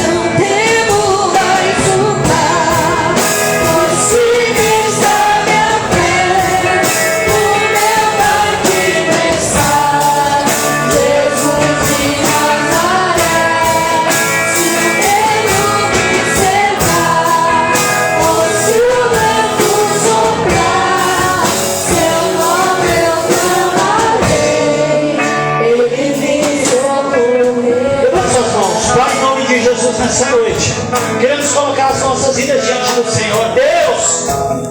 Não temo mais o mar, consigo estar minha fé, o meu batismo está. Jesus de Nazaré, se o vento me cercar, ou se o vento soprar, seu nome eu clamarei, Ele me socorrerá. Levante suas mãos. Pai, em nome de Jesus, nessa noite, queremos colocar as nossas vidas diante do Senhor. Deus,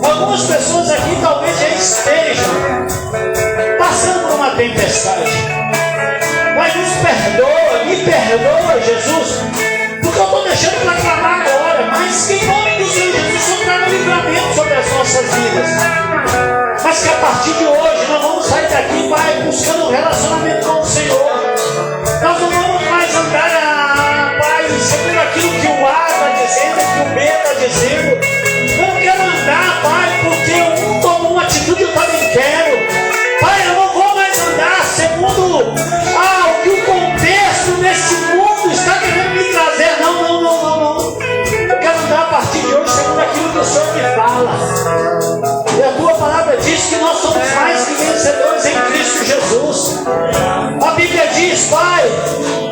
algumas pessoas aqui talvez já estejam passando por uma tempestade. Pai, nos perdoa, me perdoa, Jesus, porque eu estou deixando para clamar agora, mas que em nome do Senhor Jesus, só traga livramento sobre as nossas vidas. Mas que a partir de hoje nós vamos sair daqui, Pai, buscando um relacionamento com o Senhor. Nós não vamos mais andar, Pai, segundo aquilo que o A está dizendo, que o B está dizendo. Eu não quero andar, Pai, porque um tomou uma atitude, eu também quero. Pai, eu não vou mais andar segundo o que o contexto desse mundo está querendo me trazer. Não. Eu quero andar a partir de hoje segundo aquilo que o Senhor me fala. E a tua palavra diz que nós somos mais que vencedores em Cristo Jesus. A Bíblia diz, Pai,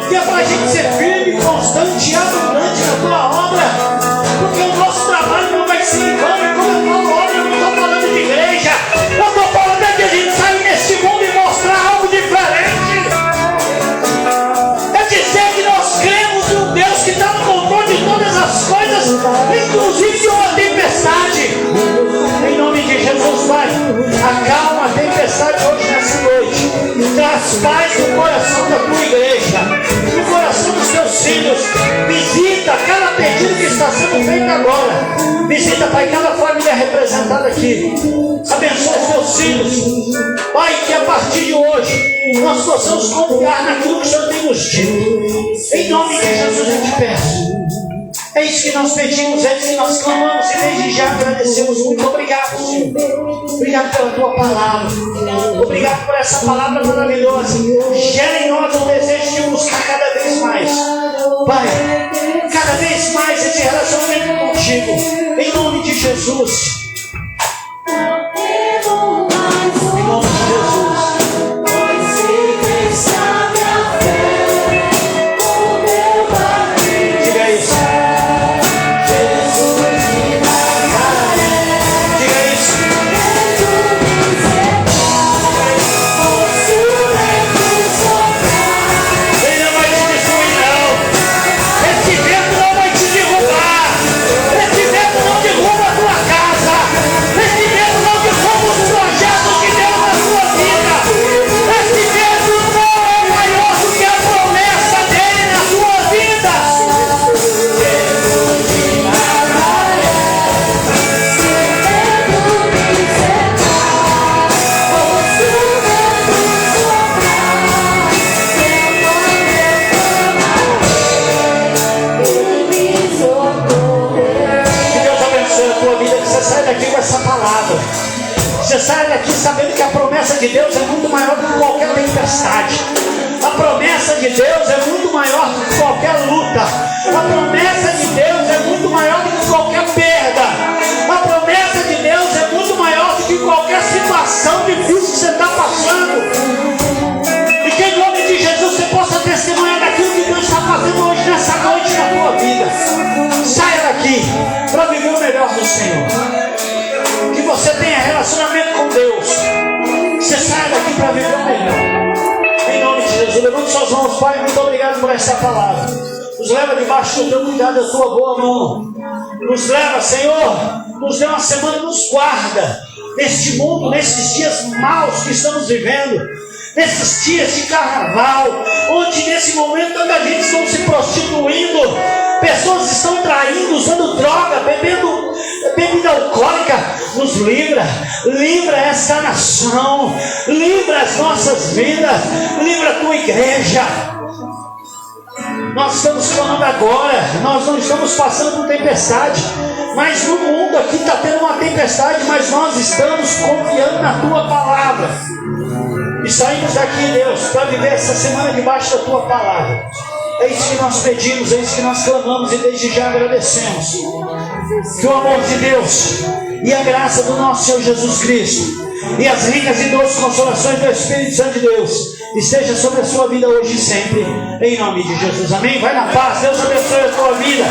que é para a gente ser firme, constante e abundante na tua obra, porque o nosso trabalho não vai ser em vão. E como eu falo obra, eu não estou falando de igreja, eu estou falando de a gente sair nesse mundo e mostrar algo diferente. É dizer que nós cremos em um Deus que está no controle de todas as coisas, inclusive de uma tempestade. Em nome de Jesus, Pai, acalma a tempestade hoje nessa noite. Traz paz no coração da tua igreja, no coração dos teus filhos. Visita cada pedido que está sendo feito agora. Visita, Pai, cada família representada aqui. Abençoa os teus filhos. Pai, que a partir de hoje nós possamos confiar naquilo que o Senhor tem nos dito. Em nome de Jesus eu te peço. É isso que nós pedimos, é isso que nós clamamos e desde já agradecemos. Muito obrigado, Senhor. Obrigado pela tua palavra. Obrigado por essa palavra maravilhosa. Gera em nós um desejo de buscar cada vez mais, Pai, cada vez mais esse relacionamento contigo. Em nome de Jesus. Em nome de Jesus. Diga isso. Diga isso. tempestade. A promessa de Deus é muito maior do que qualquer luta. A promessa de Deus é muito maior do que qualquer perda. A promessa de Deus é muito maior do que qualquer situação difícil que você está passando. E que em nome de Jesus você possa testemunhar daquilo que Deus está fazendo hoje, nessa noite, na tua vida. Saia daqui para viver o melhor do Senhor. Que você tenha relacionamento com Deus. Você saia daqui para viver o melhor. Em nome de Jesus, levante suas mãos, Pai, muito obrigado por essa palavra. Nos leva debaixo do teu cuidado, da tua boa mão. Nos leva, Senhor, nos dê uma semana, nos guarda neste mundo, nesses dias maus que estamos vivendo, nesses dias de carnaval, onde nesse momento tanta gente está se prostituindo, pessoas estão traindo, usando droga, bebendo bebida alcoólica. Nos livra essa nação, livra as nossas vidas, livra a tua igreja. Nós estamos falando agora, nós não estamos passando por tempestade, mas no mundo aqui está tendo uma tempestade, mas nós estamos confiando na tua palavra. E saímos daqui, Deus, para viver essa semana debaixo da tua palavra. É isso que nós pedimos, é isso que nós clamamos e desde já agradecemos. Que o amor de Deus e a graça do nosso Senhor Jesus Cristo e as ricas e doces consolações do Espírito Santo de Deus esteja sobre a sua vida hoje e sempre, em nome de Jesus. Amém? Vai na paz, Deus abençoe a tua vida.